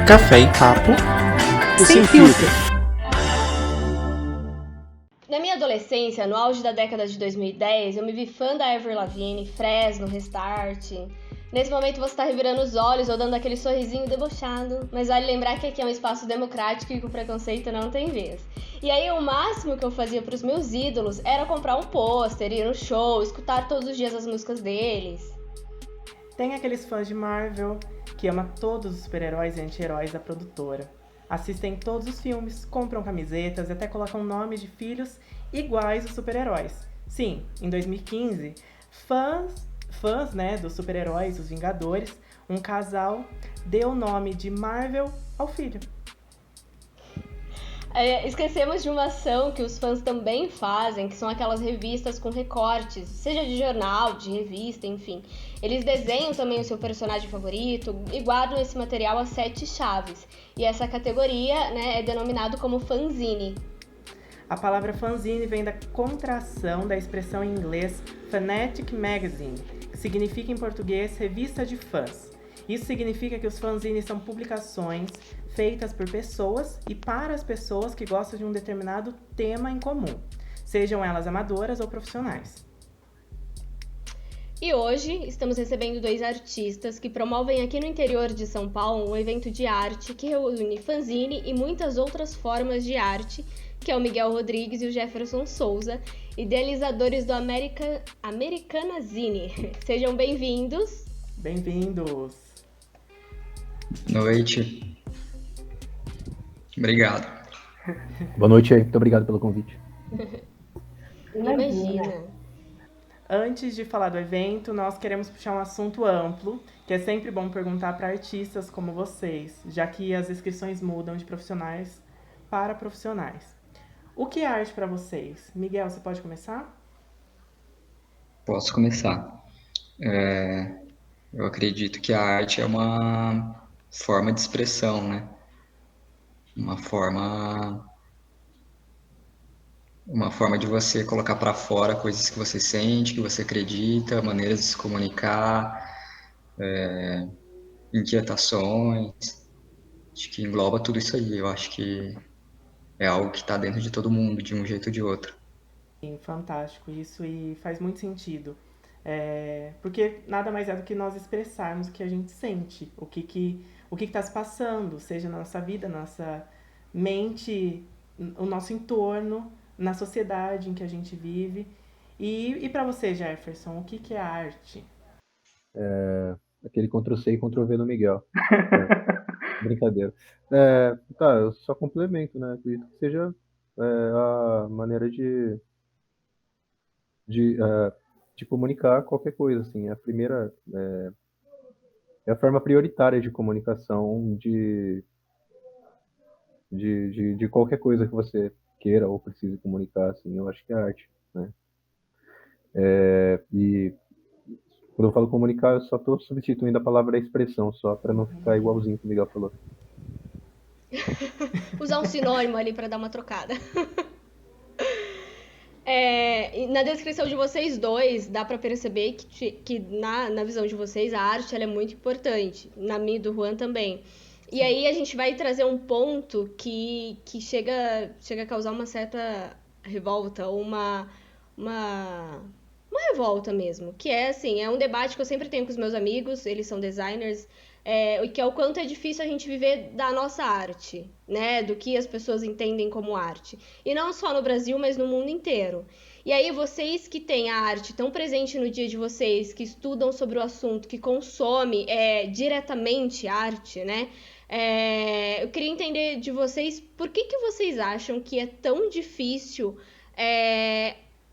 Café e papo sem filtro. Na minha adolescência, no auge da década de 2010, eu me vi fã da Avril Lavigne, Fresno, Restart. Nesse momento você tá revirando os olhos ou dando aquele sorrisinho debochado, mas vale lembrar que aqui é um espaço democrático e que o preconceito não tem vez. E aí o máximo que eu fazia pros meus ídolos era comprar um pôster, ir no show, escutar todos os dias as músicas deles. Tem aqueles fãs de Marvel que ama todos os super-heróis e anti-heróis da produtora. Assistem todos os filmes, compram camisetas e até colocam nomes de filhos iguais aos super-heróis. Sim, em 2015, fãs dos super-heróis, os Vingadores, um casal deu o nome de Marvel ao filho. Esquecemos de uma ação que os fãs também fazem, que são aquelas revistas com recortes, seja de jornal, de revista, enfim. Eles desenham também o seu personagem favorito e guardam esse material a 7 chaves. E essa categoria, é denominado como fanzine. A palavra fanzine vem da contração da expressão em inglês Fanatic Magazine, que significa em português revista de fãs. Isso significa que os fanzines são publicações feitas por pessoas e para as pessoas que gostam de um determinado tema em comum, sejam elas amadoras ou profissionais. E hoje estamos recebendo 2 artistas que promovem aqui no interior de São Paulo um evento de arte que reúne fanzine e muitas outras formas de arte, que é o Miguel Rodrigues e o Jefferson Souza, idealizadores do Americanazine. Sejam bem-vindos. Bem-vindos! Noite. Obrigado. Boa noite aí, muito obrigado pelo convite. Imagina. Antes de falar do evento, nós queremos puxar um assunto amplo, que é sempre bom perguntar para artistas como vocês, já que as inscrições mudam de profissionais para profissionais. O que é arte para vocês? Miguel, você pode começar? Posso começar. Eu acredito que a arte é uma forma de expressão, né? Uma forma de você colocar para fora coisas que você sente, que você acredita, maneiras de se comunicar, inquietações. Acho que engloba tudo isso aí. Eu acho que é algo que está dentro de todo mundo, de um jeito ou de outro. Sim, fantástico isso e faz muito sentido. Porque nada mais é do que nós expressarmos o que a gente sente, o que está se passando, seja na nossa vida, na nossa mente, o nosso entorno, na sociedade em que a gente vive. E para você, Jefferson, o que é a arte? Aquele Ctrl-C e Ctrl-V no Miguel. Brincadeira. Tá, eu só complemento, né? Acredito que seja a maneira de comunicar qualquer coisa, assim. A primeira é a forma prioritária de comunicação de qualquer coisa que você queira ou precise comunicar, assim. Eu acho que é arte, né? E quando eu falo comunicar, eu só estou substituindo a palavra expressão, só para não ficar igualzinho que o Miguel falou. Usar um sinônimo ali para dar uma trocada. Na descrição de vocês dois, dá pra perceber que na visão de vocês, a arte ela é muito importante. Na minha e do Juan também. E aí a gente vai trazer um ponto que chega a causar uma certa revolta, ou uma revolta mesmo. Que é assim, é um debate que eu sempre tenho com os meus amigos, eles são designers, que é o quanto é difícil a gente viver da nossa arte, né? Do que as pessoas entendem como arte. E não só no Brasil, mas no mundo inteiro. E aí, vocês que têm a arte tão presente no dia de vocês, que estudam sobre o assunto, que consomem diretamente arte, né? Eu queria entender de vocês por que vocês acham que é tão difícil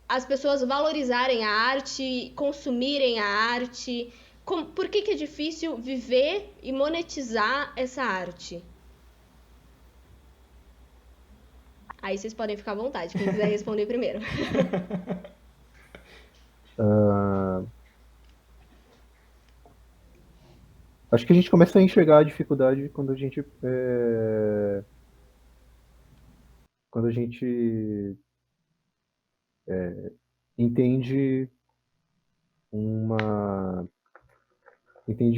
as pessoas valorizarem a arte, consumirem a arte. Por que é difícil viver e monetizar essa arte? Aí vocês podem ficar à vontade, quem quiser responder primeiro. Acho que a gente começa a enxergar a dificuldade quando a gente entende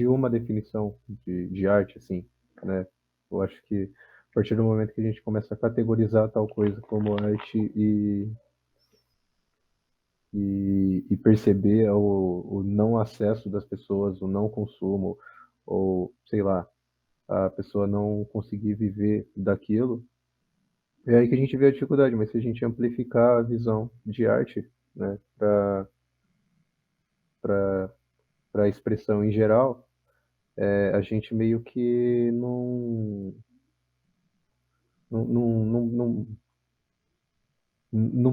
uma definição de arte, assim, né? Eu acho que a partir do momento que a gente começa a categorizar tal coisa como arte e perceber o não acesso das pessoas, o não consumo, ou sei lá, a pessoa não conseguir viver daquilo, é aí que a gente vê a dificuldade. Mas se a gente amplificar a visão de arte, né, para a expressão em geral, a gente meio que não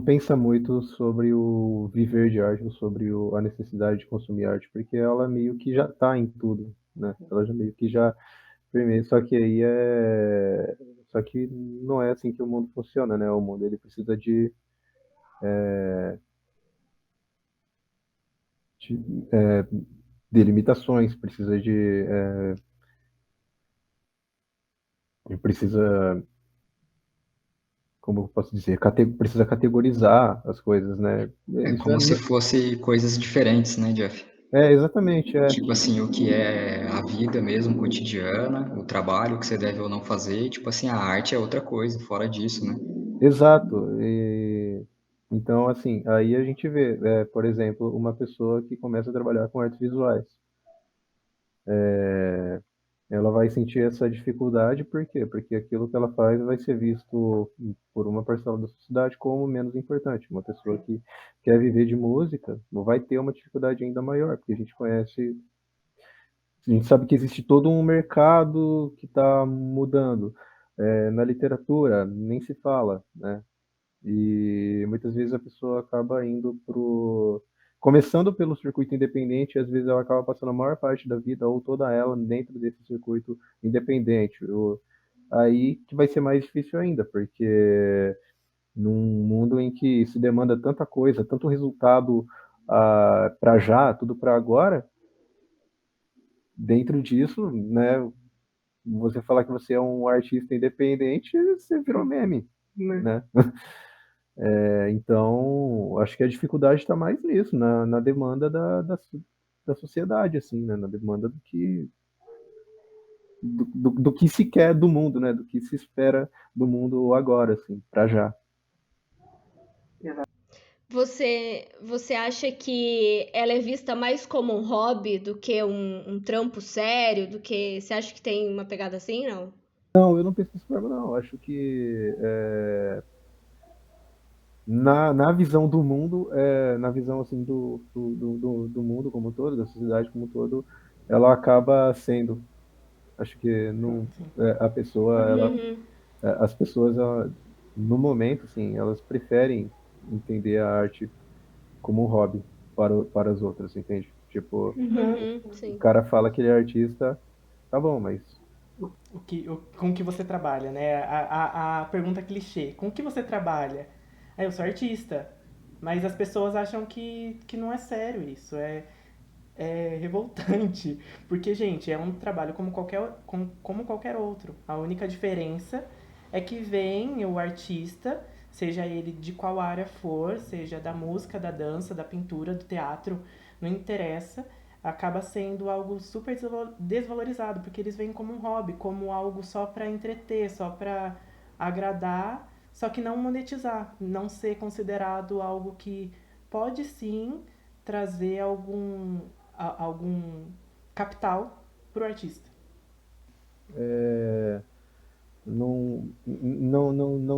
pensa muito sobre o viver de arte, ou sobre a necessidade de consumir arte, porque ela meio que já está em tudo, né? Ela já meio que já permeia. Só que aí só que não é assim que o mundo funciona, né? O mundo ele precisa de delimitações, precisa, como eu posso dizer, precisa categorizar as coisas, né? É Isso como se fosse coisas diferentes, né, Jeff? exatamente, Tipo assim, o que é a vida mesmo cotidiana, o trabalho que você deve ou não fazer, tipo assim, a arte é outra coisa, fora disso, né? exato. Então, assim, aí a gente vê, por exemplo, uma pessoa que começa a trabalhar com artes visuais. Ela vai sentir essa dificuldade, por quê? Porque aquilo que ela faz vai ser visto por uma parcela da sociedade como menos importante. Uma pessoa que quer viver de música vai ter uma dificuldade ainda maior, porque a gente sabe que existe todo um mercado que está mudando. Na literatura, nem se fala, né? E muitas vezes a pessoa acaba indo começando pelo circuito independente, e às vezes ela acaba passando a maior parte da vida ou toda ela dentro desse circuito independente. Aí que vai ser mais difícil ainda, porque num mundo em que se demanda tanta coisa, tanto resultado para já, tudo para agora, dentro disso, né, você falar que você é um artista independente, você virou meme, né? Então, acho que a dificuldade está mais nisso, na demanda da sociedade, assim, né? Na demanda do que se quer do mundo, né? Do que se espera do mundo agora, assim, para já. Você acha que ela é vista mais como um hobby do que um trampo sério? Do que. Você acha que tem uma pegada assim, não? Não, eu não penso dessa forma, não. Acho que na visão do mundo, na visão assim do mundo como um todo, da sociedade como um todo, ela acaba sendo. Acho que não, a pessoa, Uhum. as pessoas, no momento, assim, elas preferem entender a arte como um hobby para as outras, entende? Tipo, Uhum. o Sim. cara fala que ele é artista, tá bom, mas Com que você trabalha, né? A pergunta clichê. Com que você trabalha? Eu sou artista. Mas as pessoas acham que não é sério isso. É revoltante. Porque, gente, é um trabalho como qualquer outro. A única diferença é que vem o artista, seja ele de qual área for, seja da música, da dança, da pintura, do teatro, não interessa, acaba sendo algo super desvalorizado, porque eles veem como um hobby, como algo só para entreter, só para agradar, só que não monetizar, não ser considerado algo que pode sim trazer algum capital pro artista. não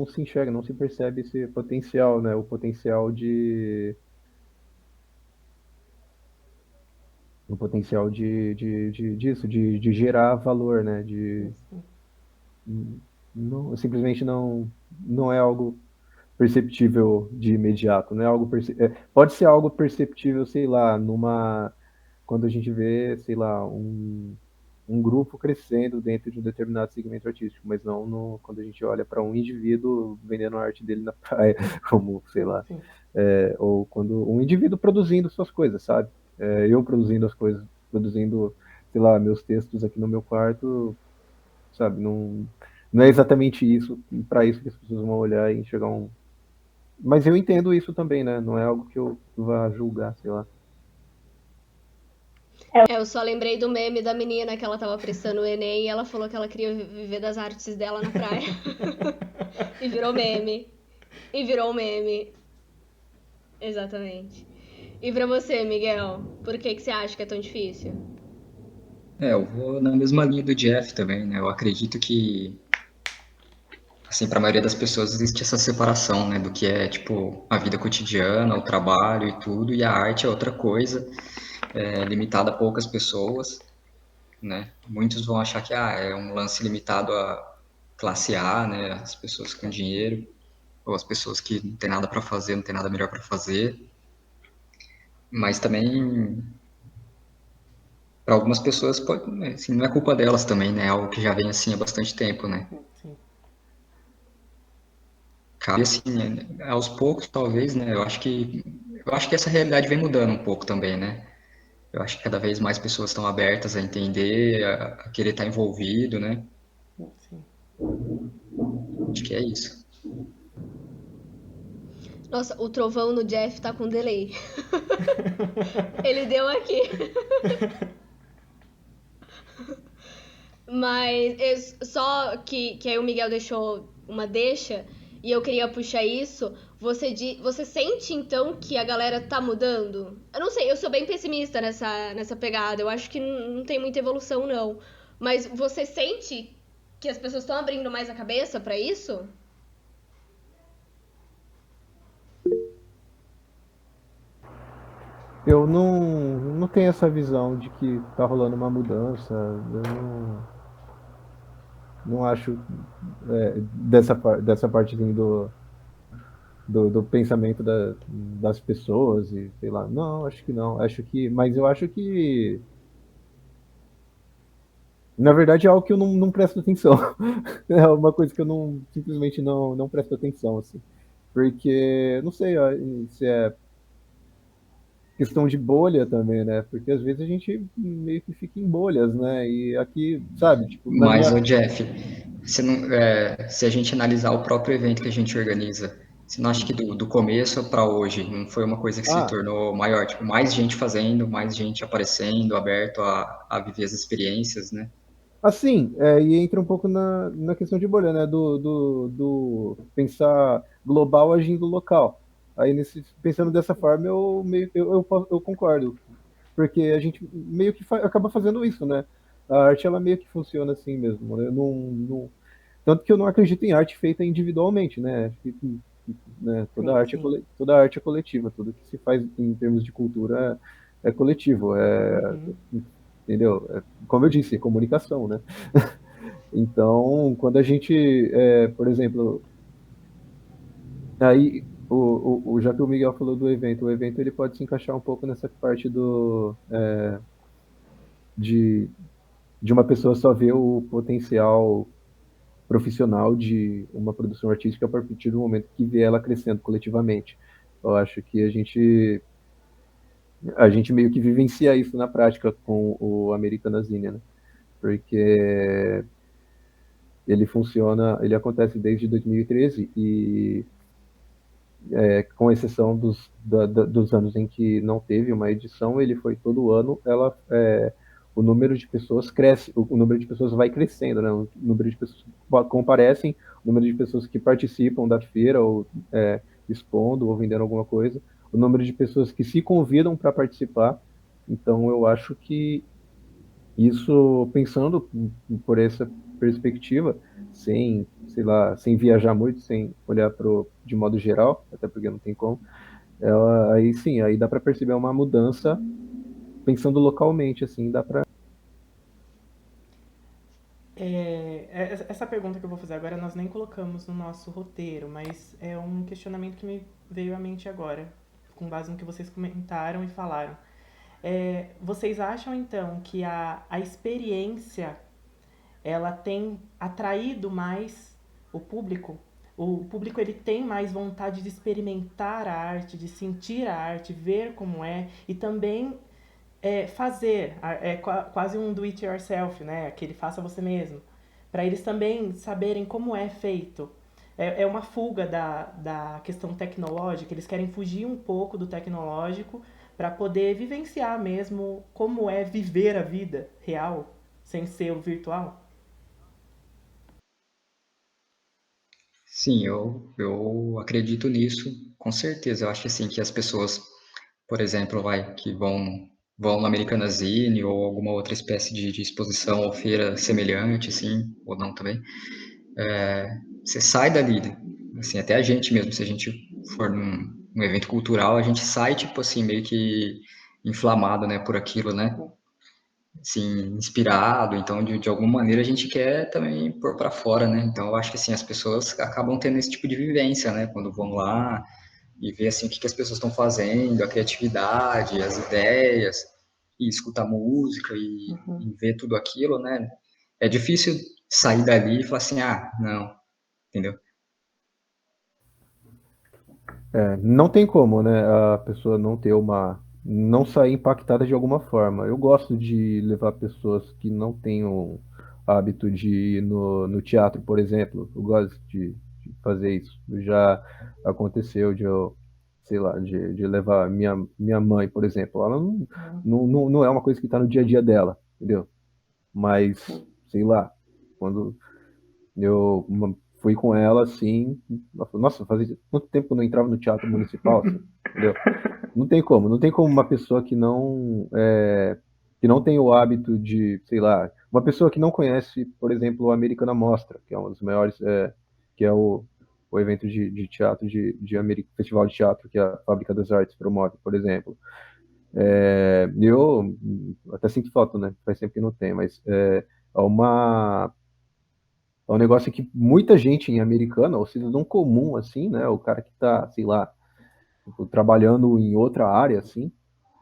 se enxerga, não se percebe esse potencial, né? O potencial disso, de gerar valor, né? Não, simplesmente não é algo perceptível de imediato, não é algo pode ser algo perceptível, sei lá, quando a gente vê, sei lá, um grupo crescendo dentro de um determinado segmento artístico, mas não quando a gente olha para um indivíduo vendendo a arte dele na praia, como, sei lá, Sim. ou quando um indivíduo produzindo suas coisas, sabe? Eu produzindo as coisas, produzindo, sei lá, meus textos aqui no meu quarto, sabe? Não é exatamente isso, para isso que as pessoas vão olhar e enxergar um. Mas eu entendo isso também, né? Não é algo que eu vá julgar, sei lá. Eu só lembrei do meme da menina que ela tava prestando o Enem e ela falou que ela queria viver das artes dela na praia. E virou meme. E virou um meme. Exatamente. E pra você, Miguel, por que você acha que é tão difícil? Eu vou na mesma linha do Jeff também, né? Eu acredito que, assim, para a maioria das pessoas existe essa separação, né? Do que é, tipo, a vida cotidiana, o trabalho e tudo, e a arte é outra coisa, limitada a poucas pessoas, né? Muitos vão achar que, é um lance limitado a classe A, né? As pessoas com dinheiro, ou as pessoas que não tem nada para fazer, não tem nada melhor para fazer. Mas também, para algumas pessoas, pode, né, assim, não é culpa delas também, né? É algo que já vem assim há bastante tempo, né? Sim. Cabe assim, né, aos poucos, talvez, né? Eu acho que essa realidade vem mudando um pouco também, né? Eu acho que cada vez mais pessoas estão abertas a entender, a querer estar envolvido, né? Sim. Acho que é isso. Nossa, o trovão no Jeff tá com delay. Ele deu aqui. Mas só que aí o Miguel deixou uma deixa e eu queria puxar isso. Você sente então que a galera tá mudando? Eu não sei, eu sou bem pessimista nessa pegada. Eu acho que não tem muita evolução, não. Mas você sente que as pessoas estão abrindo mais a cabeça pra isso? Eu não tenho essa visão de que tá rolando uma mudança. Eu não acho dessa parte assim, do pensamento das pessoas e sei lá. Não, acho que não. Mas eu acho que na verdade é algo que eu não presto atenção. É uma coisa que eu simplesmente não presto atenção assim. Porque não sei ó, se é questão de bolha também, né? Porque às vezes a gente meio que fica em bolhas, né? E aqui, sabe, tipo, na Mas, minha. ô Jeff, se a gente analisar o próprio evento que a gente organiza, você não acha que do começo para hoje não foi uma coisa que se Ah, tornou maior? Tipo, mais gente fazendo, mais gente aparecendo, aberto a viver as experiências, né? assim, e entra um pouco na questão de bolha, né? Do pensar global agindo local. Aí, pensando dessa forma, eu concordo. Porque a gente meio que acaba fazendo isso, né? A arte, ela meio que funciona assim mesmo. Né? Tanto que eu não acredito em arte feita individualmente, né? Acho né, Sim, sim. toda arte é coletiva, tudo que se faz em termos de cultura é coletivo, Uhum. entendeu? Como eu disse, é comunicação, né? Então, quando a gente, por exemplo, aí, já que o Miguel falou do evento, o evento ele pode se encaixar um pouco nessa parte de, de uma pessoa só ver o potencial profissional de uma produção artística a partir do momento que vê ela crescendo coletivamente. Eu acho que a gente meio que vivencia isso na prática com o Americanazine, né? Porque ele acontece desde 2013 e com exceção dos anos em que não teve uma edição, ele foi todo ano, o número de pessoas cresce, o número de pessoas vai crescendo, né? O número de pessoas que comparecem, o número de pessoas que participam da feira, ou expondo, ou vendendo alguma coisa, o número de pessoas que se convidam para participar. Então, eu acho que isso, pensando por essa perspectiva, sem, sei lá, sem viajar muito, sem olhar de modo geral, até porque não tem como, aí sim, aí dá para perceber uma mudança pensando localmente, assim, dá para. Essa pergunta que eu vou fazer agora nós nem colocamos no nosso roteiro, mas é um questionamento que me veio à mente agora, com base no que vocês comentaram e falaram. Vocês acham então que a experiência ela tem atraído mais o público? O público ele tem mais vontade de experimentar a arte, de sentir a arte, ver como é e também fazer, quase um do it yourself, né? Aquele faça você mesmo, para eles também saberem como é feito. É uma fuga da questão tecnológica, eles querem fugir um pouco do tecnológico para poder vivenciar mesmo como é viver a vida real, sem ser o virtual? Sim, eu acredito nisso, com certeza. Eu acho assim que as pessoas, por exemplo, que vão no Americanazine ou alguma outra espécie de exposição ou feira semelhante, assim, ou não também, você sai dali, né? Assim, até a gente mesmo, se a gente for num evento cultural, a gente sai, tipo assim, meio que inflamado, né, por aquilo, né? Assim, inspirado, então de alguma maneira a gente quer também pôr para fora, né? Então eu acho que assim as pessoas acabam tendo esse tipo de vivência, né? Quando vão lá e ver assim o que as pessoas estão fazendo, a criatividade, as ideias, e escutar música e ver tudo aquilo, né? É difícil sair dali e falar assim, ah, não, entendeu? Não tem como, né, a pessoa não sair impactada de alguma forma. Eu gosto de levar pessoas que não tenham hábito de ir no teatro, por exemplo. Eu gosto de fazer isso. Já aconteceu de eu, sei lá, de levar minha mãe, por exemplo. Ela não é uma coisa que está no dia a dia dela, entendeu? Mas, sei lá, quando fui com ela, assim, nossa, fazia tanto tempo que eu não entrava no teatro municipal, assim, entendeu? Não tem como uma pessoa que não tem o hábito de, sei lá, uma pessoa que não conhece, por exemplo, o Americana Mostra, que é um dos maiores, que é o evento de teatro, festival de teatro que a Fábrica das Artes promove, por exemplo. Eu até sinto falta, né? Faz tempo que não tem, mas é uma é um negócio que muita gente em Americana, ou cidadão comum, assim, né? O cara que tá, sei lá, tipo, trabalhando em outra área, assim,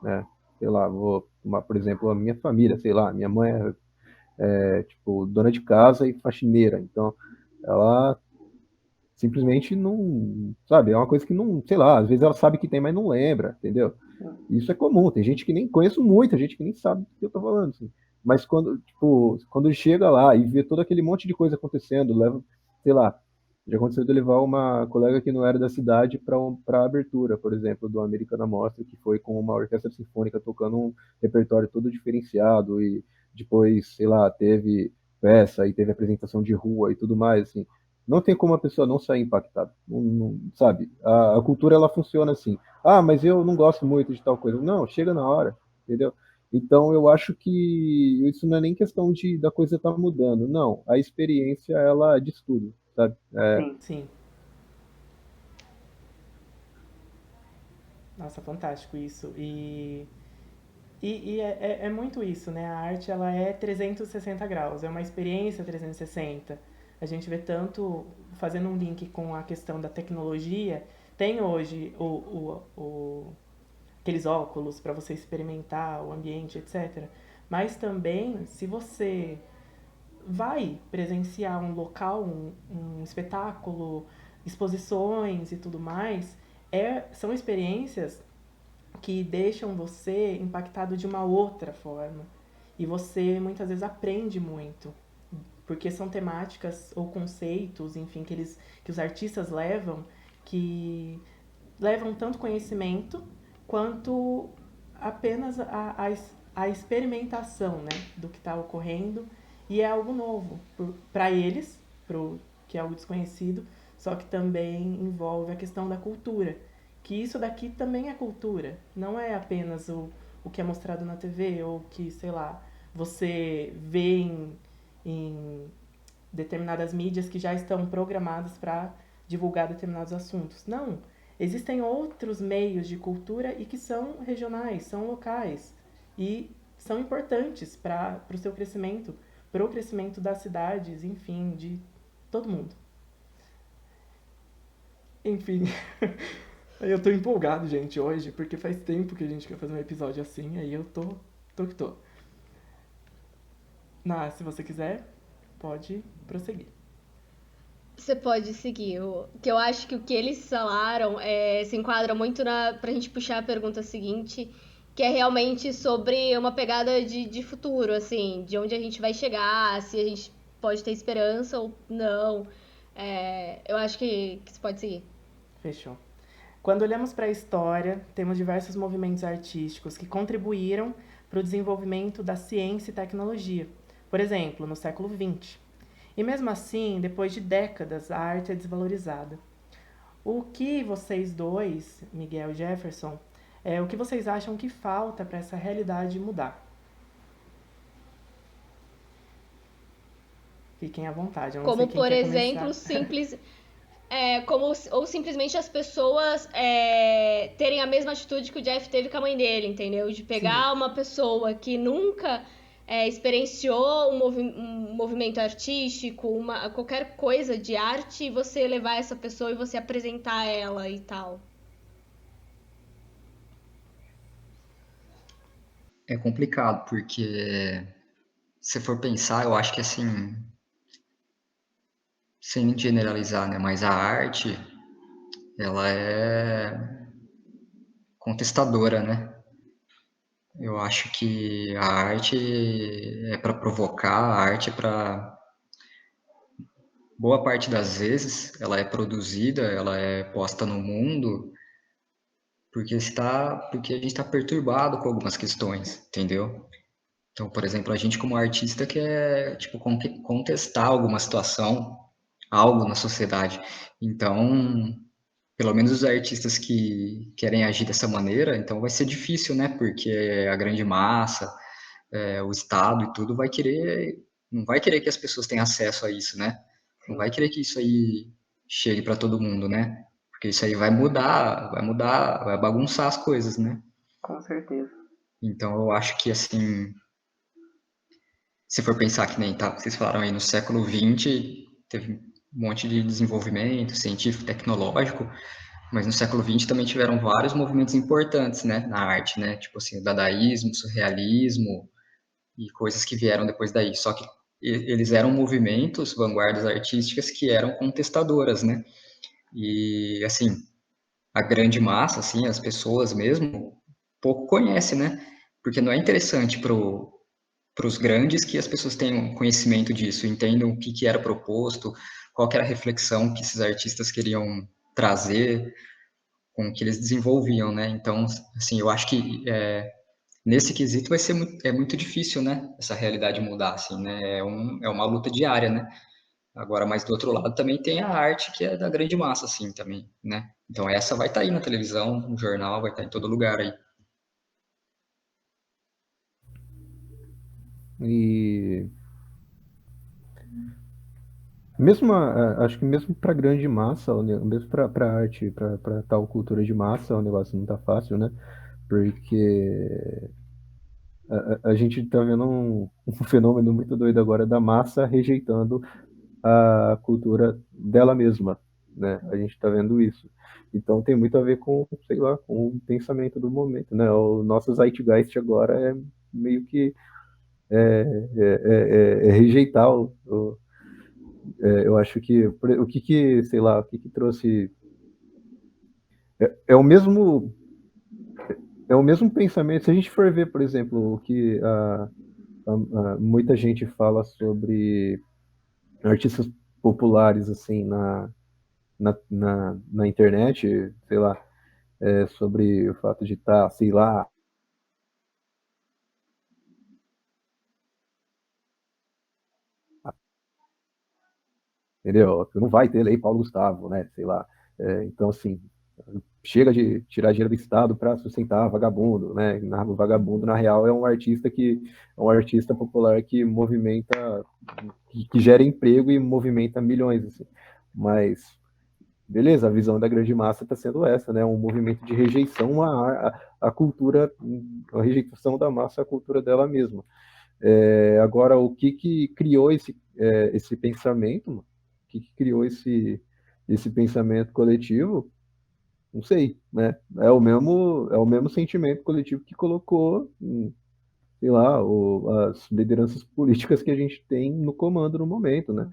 né? Sei lá, vou tomar, por exemplo, a minha família, sei lá, minha mãe tipo, dona de casa e faxineira. Então, ela simplesmente não, sabe, é uma coisa que não, sei lá, às vezes ela sabe que tem, mas não lembra, entendeu? Isso é comum, tem gente que nem, conheço muita gente que nem sabe do que eu tô falando, assim. Mas quando, tipo, quando chega lá e vê todo aquele monte de coisa acontecendo, leva, sei lá, já aconteceu de levar uma colega que não era da cidade para a abertura, por exemplo, do Americana Mostra, que foi com uma orquestra sinfônica tocando um repertório todo diferenciado e depois, sei lá, teve peça e teve apresentação de rua e tudo mais, assim. Não tem como a pessoa não sair impactada, sabe? A cultura ela funciona assim. Ah, mas eu não gosto muito de tal coisa. Não, chega na hora, entendeu? Então eu acho que isso não é nem questão da coisa estar mudando, não. A experiência ela diz tudo, sabe? Sim. Nossa, fantástico isso. E é muito isso, né? A arte, ela é 360 graus, é uma experiência 360. A gente vê tanto, fazendo um link com a questão da tecnologia, tem hoje aqueles óculos para você experimentar o ambiente, etc. Mas também, se você vai presenciar um local, um espetáculo, exposições e tudo mais, são experiências que deixam você impactado de uma outra forma. E você muitas vezes aprende muito, porque são temáticas ou conceitos, enfim, que os artistas levam, que levam tanto conhecimento quanto apenas a experimentação, né, do que está ocorrendo. E é algo novo para eles, que é algo desconhecido, só que também envolve a questão da cultura, que isso daqui também é cultura, não é apenas o que é mostrado na TV ou que, sei lá, você vê em determinadas mídias que já estão programadas para divulgar determinados assuntos. Não, existem outros meios de cultura e que são regionais, são locais e são importantes para o seu crescimento, para o crescimento das cidades, enfim, de todo mundo. Enfim, eu tô empolgado, gente, hoje, porque faz tempo que a gente quer fazer um episódio assim, aí eu tô que tô. Se você quiser, pode prosseguir. Você pode seguir. Que eu acho que o que eles falaram se enquadra muito pra gente puxar a pergunta seguinte, que é realmente sobre uma pegada de futuro, assim, de onde a gente vai chegar, se a gente pode ter esperança ou não. Eu acho que você pode seguir. Fechou. Quando olhamos para a história, temos diversos movimentos artísticos que contribuíram para o desenvolvimento da ciência e tecnologia, por exemplo, no século XX. E mesmo assim, depois de décadas, a arte é desvalorizada. O que vocês dois, Miguel e Jefferson, o que vocês acham que falta para essa realidade mudar? Fiquem à vontade, eu não sei Como, quem por quer exemplo, começar. ou simplesmente as pessoas terem a mesma atitude que o Jeff teve com a mãe dele, entendeu? De pegar Sim. uma pessoa que nunca experienciou um movimento artístico, qualquer coisa de arte, e você levar essa pessoa e você apresentar ela e tal. É complicado, porque se for pensar, eu acho que assim, sem generalizar, né, mas a arte, ela é contestadora, né? Eu acho que a arte é para provocar, a arte é para boa parte das vezes ela é produzida, ela é posta no mundo porque a gente está perturbado com algumas questões, entendeu? Então, por exemplo, a gente como artista quer tipo contestar alguma situação, algo na sociedade. Então, pelo menos os artistas que querem agir dessa maneira, então vai ser difícil, né? Porque a grande massa, o Estado e tudo não vai querer que as pessoas tenham acesso a isso, né? Não vai querer que isso aí chegue para todo mundo, né? Porque isso aí vai bagunçar as coisas, né? Com certeza. Então eu acho que assim, se for pensar que nem tá, vocês falaram aí no século XX, teve um monte de desenvolvimento científico, tecnológico, mas no século XX também tiveram vários movimentos importantes, né, na arte, né? Tipo assim, o dadaísmo, o surrealismo, e coisas que vieram depois daí. Só que eles eram movimentos, vanguardas artísticas que eram contestadoras, né? E assim, a grande massa, assim, as pessoas mesmo, pouco conhece, né? Porque não é interessante para os grandes que as pessoas tenham conhecimento disso, entendam o que era proposto, qual que era a reflexão que esses artistas queriam trazer, com o que eles desenvolviam, né? Então, assim, eu acho que nesse quesito vai ser muito difícil, né? Essa realidade mudar, assim, né? É uma luta diária, né? Agora, mas do outro lado também tem a arte que é da grande massa, assim, também, né? Então essa vai estar aí na televisão, no jornal, vai estar em todo lugar aí. E mesmo, acho que mesmo para grande massa, mesmo para arte, para tal cultura de massa, o negócio não tá fácil, né? Porque a gente tá vendo um fenômeno muito doido agora da massa rejeitando a cultura dela mesma, né? A gente está vendo isso. Então tem muito a ver com, sei lá, com o pensamento do momento, né? O nosso zeitgeist agora é meio que rejeitar eu acho que o que sei lá, o que trouxe é o mesmo é o mesmo pensamento. Se a gente for ver, por exemplo, o que muita gente fala sobre artistas populares assim na internet, sei lá, sobre o fato de estar, sei lá, entendeu? Não vai ter lei Paulo Gustavo, né? Sei lá. Então, assim, chega de tirar dinheiro do Estado para sustentar vagabundo, né? O vagabundo, na real, é um artista popular que movimenta, que gera emprego e movimenta milhões, assim. Mas beleza, a visão da grande massa está sendo essa, né? Um movimento de rejeição à cultura, a rejeição da massa à cultura dela mesma. Agora, o que criou esse pensamento, mano? O que criou esse pensamento coletivo? Não sei, né? É o mesmo sentimento coletivo que colocou, sei lá, as lideranças políticas que a gente tem no comando no momento, né?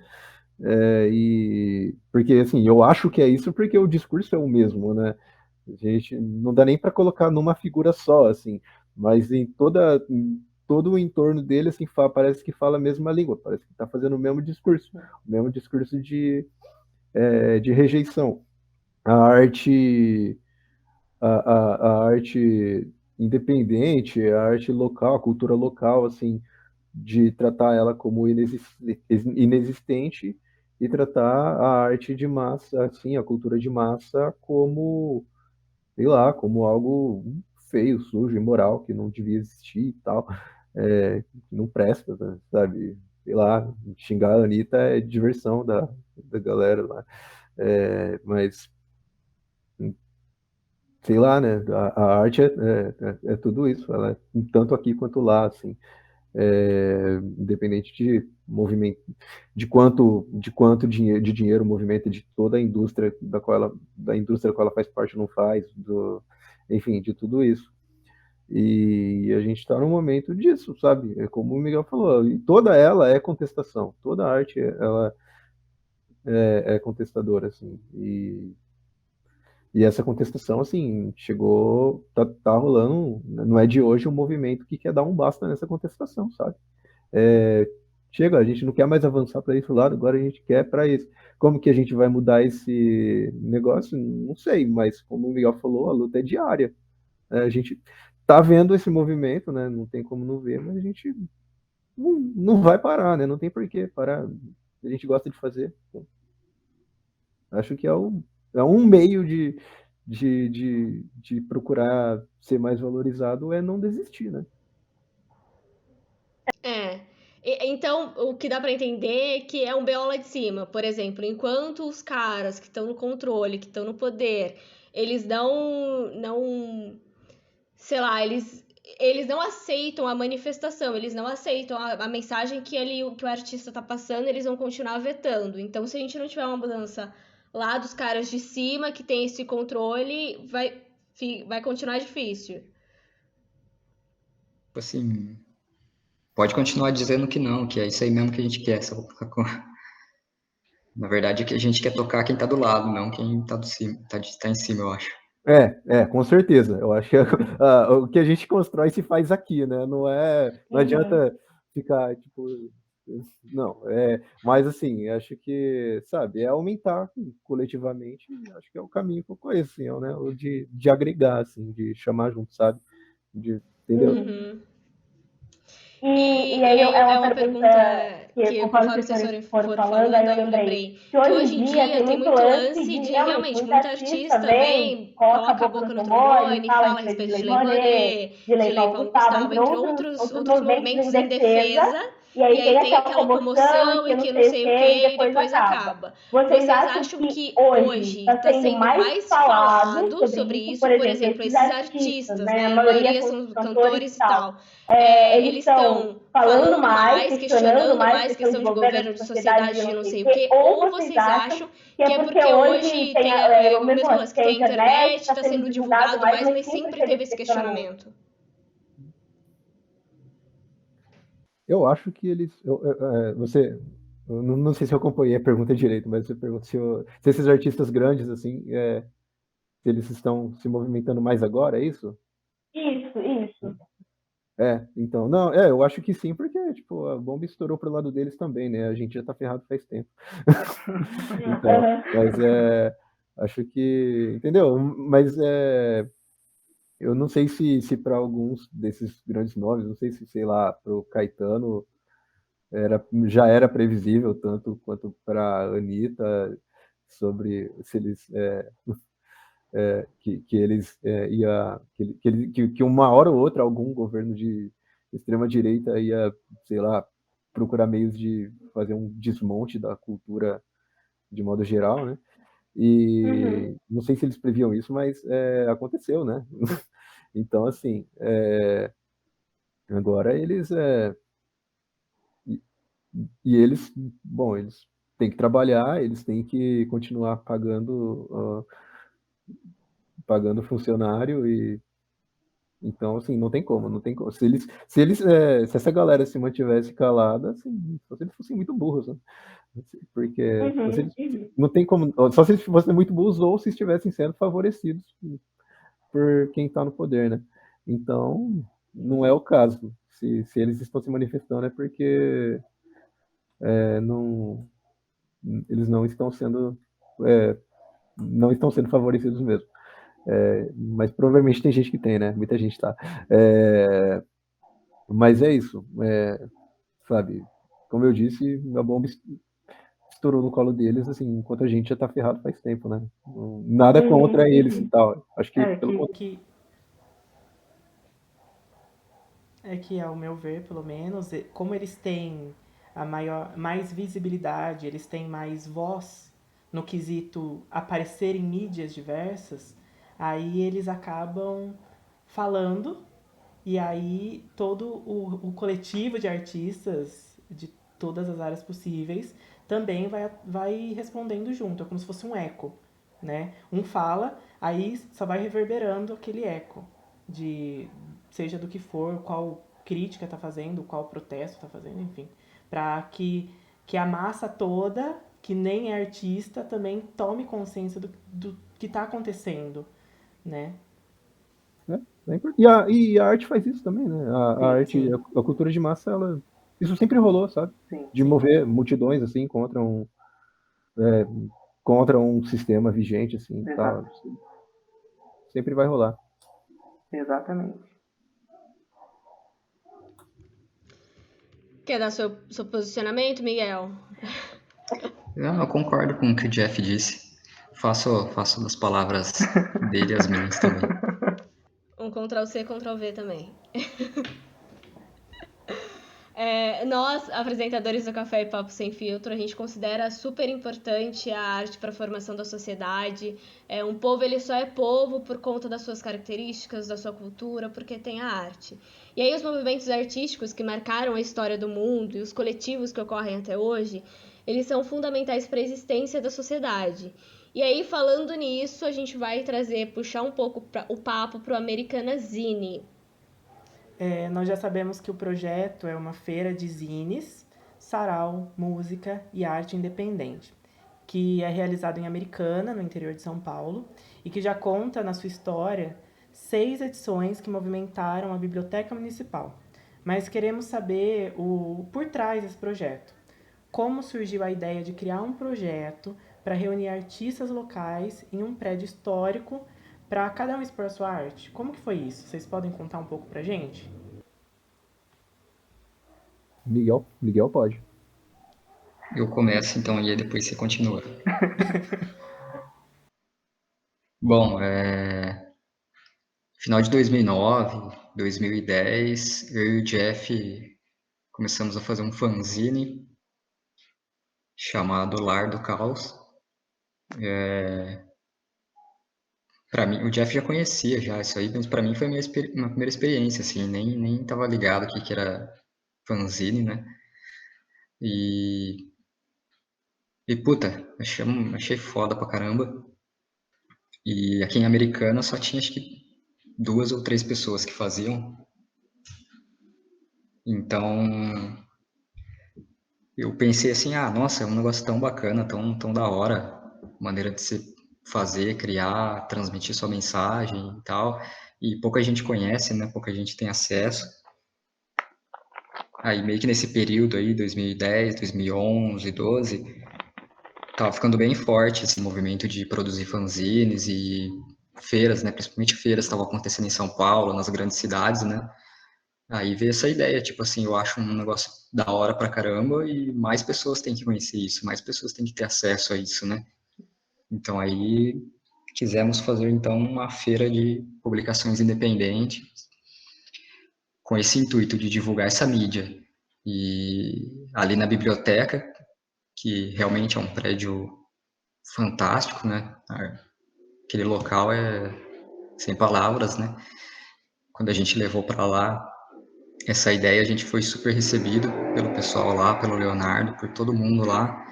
Porque assim, eu acho que é isso porque o discurso é o mesmo, né? A gente não dá nem para colocar numa figura só, assim, mas em todo o entorno dele, assim, parece que fala a mesma língua, parece que está fazendo o mesmo discurso de rejeição. A arte, a arte independente, a arte local, a cultura local, assim, de tratar ela como inexistente e tratar a arte de massa, assim, a cultura de massa como, sei lá, como algo feio, sujo, imoral, que não devia existir e tal, que não presta, né, sabe? Sei lá, xingar a Anitta é diversão da galera lá. Mas, sei lá, né? A arte é tudo isso, ela é tanto aqui quanto lá, assim. Independente de movimento, de quanto de dinheiro movimenta de toda a indústria da indústria da qual ela faz parte ou não faz, enfim, de tudo isso. E a gente está no momento disso, sabe? É como o Miguel falou, e toda ela é contestação, toda arte ela é contestadora, assim. E essa contestação, assim, chegou, tá rolando, não é de hoje um movimento que quer dar um basta nessa contestação, sabe? Chega, a gente não quer mais avançar para esse lado, agora a gente quer para isso. Como que a gente vai mudar esse negócio? Não sei, mas como o Miguel falou, a luta é diária. A gente tá vendo esse movimento, né? Não tem como não ver, mas a gente não vai parar, né? Não tem por que parar. A gente gosta de fazer. Acho que é um meio de procurar ser mais valorizado é não desistir, né? É. Então, o que dá pra entender é que é um BO lá de cima. Por exemplo, enquanto os caras que estão no controle, que estão no poder, eles não, sei lá, eles não aceitam a manifestação, eles não aceitam a mensagem que o artista tá passando, eles vão continuar vetando. Então, se a gente não tiver uma mudança lá dos caras de cima que tem esse controle, vai continuar difícil. Tipo assim, pode continuar dizendo que não, que é isso aí mesmo que a gente quer. Na verdade, é que a gente quer tocar quem tá do lado, não quem tá do cima, tá em cima, eu acho. Com certeza. Eu acho que o que a gente constrói se faz aqui, né? Não adianta ficar, tipo, não, mas assim, acho que, sabe, é aumentar coletivamente, acho que é o caminho que eu conheço, assim, né? O de agregar, assim, de chamar junto, sabe? Entendeu? Uhum. E E aí aí é é uma uma pergunta pergunta que, que, conforme conforme vocês vocês foram foram falando, aí falando, eu aí eu lembrei lembrei que que hoje em hoje em dia dia tem tem muito muito lance lance de de realmente realmente muito muito artista artista vem, vem, coloca a coloca a boca boca no no trombone, trombone, fala a fala a respeito de respeito Lei de Lei Rouanet, Rouanet, de Lei de Lei Paulo Paulo Gustavo, Gustavo, entre entre outros outros movimentos em movimentos em defesa, defesa, e e aí tem aí tem aquela aquela comoção e comoção que e não que não sei o sei o que, e que, e depois depois acaba. acaba. Vocês Vocês acham acham que que hoje hoje está está sendo sendo mais mais falado falado sobre sobre isso? isso? Por Por exemplo, exemplo, esses esses artistas, artistas, né? A né? A maioria maioria são são cantores cantores e e tal. tal. Eles Eles estão estão falando falando mais, mais, questionando mais mais questão de questão de governo, governo, de de sociedade, sociedade, de de não não sei o sei o quê, quê, ou ou vocês vocês acham acham que é que é porque porque hoje hoje tem tem o o mesmo mesmo lance lance que que a tem a internet, internet, está está sendo sendo divulgado divulgado mais, mais, mas mas sempre sempre teve teve esse esse questionamento. questionamento. Eu acho que eu não sei se eu acompanhei a pergunta direito, mas você pergunta se esses artistas grandes, assim, se eles estão se movimentando mais agora, é isso? Isso. Então, não, eu acho que sim, porque, tipo, a bomba estourou pro lado deles também, né? A gente já tá ferrado faz tempo. Então, Aham. mas acho que, entendeu? Mas eu não sei se para alguns desses grandes nomes, não sei se, sei lá, pro Caetano já era previsível tanto quanto para Anitta sobre se eles que eles que uma hora ou outra algum governo de extrema direita ia, sei lá, procurar meios de fazer um desmonte da cultura de modo geral, né? Uhum. E não sei se eles previam isso, mas aconteceu, né? Então, assim, agora e, e eles, bom, eles têm que trabalhar, eles têm que continuar pagando funcionário e então, assim, não tem como, não tem como. Se essa galera se mantivesse calada, assim, só se eles fossem muito burros, né? Porque se Uhum. eles, não tem como, só se eles fossem muito burros ou se estivessem sendo favorecidos por quem está no poder, né? Então, não é o caso. Se eles estão se manifestando é porque não, eles é, não estão sendo favorecidos mesmo. Mas provavelmente tem gente que tem, né? Muita gente tá. Mas é isso, sabe? Como eu disse, a bomba estourou no colo deles, assim, enquanto a gente já tá ferrado faz tempo, né? Nada contra eles e tal. Acho que, É pelo contrário. que, ao meu ver, pelo menos, como eles têm mais visibilidade, eles têm mais voz no quesito aparecer em mídias diversas, aí eles acabam falando e aí todo o coletivo de artistas de todas as áreas possíveis também vai respondendo junto, é como se fosse um eco, né? Um fala, aí só vai reverberando aquele eco de seja do que for, qual crítica está fazendo, qual protesto está fazendo, enfim, para que a massa toda, que nem é artista, também tome consciência do que está acontecendo, né? E a arte faz isso também, né? A arte, Sim. a cultura de massa, isso sempre rolou, sabe? De mover multidões, assim, contra um sistema vigente, assim, tá? Sempre vai rolar. Exatamente. Quer dar seu posicionamento, Miguel? Eu concordo com o que o Jeff disse. Faço das palavras dele as minhas também. Um Ctrl+C, Ctrl+V também. Nós, apresentadores do Café e Papo Sem Filtro, a gente considera super importante a arte para a formação da sociedade. Um povo, ele só é povo por conta das suas características, da sua cultura, porque tem a arte. E aí os movimentos artísticos que marcaram a história do mundo e os coletivos que ocorrem até hoje, eles são fundamentais para a existência da sociedade. E aí, falando nisso, a gente vai puxar um pouco o papo para o Americana Zine. Nós já sabemos que o projeto é uma feira de zines, sarau, música e arte independente, que é realizado em Americana, no interior de São Paulo, e que já conta na sua história 6 edições que movimentaram a Biblioteca Municipal. Mas queremos saber o por trás desse projeto. Como surgiu a ideia de criar um projeto para reunir artistas locais em um prédio histórico para cada um expor a sua arte? Como que foi isso? Vocês podem contar um pouco pra gente? Miguel pode. Eu começo então e aí depois você continua. Bom, final de 2009, 2010, eu e o Jeff começamos a fazer um fanzine chamado Lar do Caos. Para mim, o Jeff já conhecia já isso aí, mas para mim foi uma primeira experiência, assim, nem tava ligado que era fanzine, né? E puta, achei foda pra caramba. E aqui em Americana só tinha acho que 2 ou 3 pessoas que faziam. Então, eu pensei assim, nossa, é um negócio tão bacana, tão da hora, maneira de se fazer, criar, transmitir sua mensagem e tal. E pouca gente conhece, né? Pouca gente tem acesso. Aí meio que nesse período aí, 2010, 2011, 12, tava ficando bem forte esse movimento de produzir fanzines e feiras, né? Principalmente feiras estavam acontecendo em São Paulo, nas grandes cidades, né? Aí veio essa ideia, tipo assim, eu acho um negócio da hora pra caramba e mais pessoas têm que conhecer isso, mais pessoas têm que ter acesso a isso, né? Então aí quisemos fazer então uma feira de publicações independentes com esse intuito de divulgar essa mídia. E ali na biblioteca, que realmente é um prédio fantástico, né? Aquele local é sem palavras, né? Quando a gente levou para lá essa ideia, a gente foi super recebido pelo pessoal lá, pelo Leonardo, por todo mundo lá.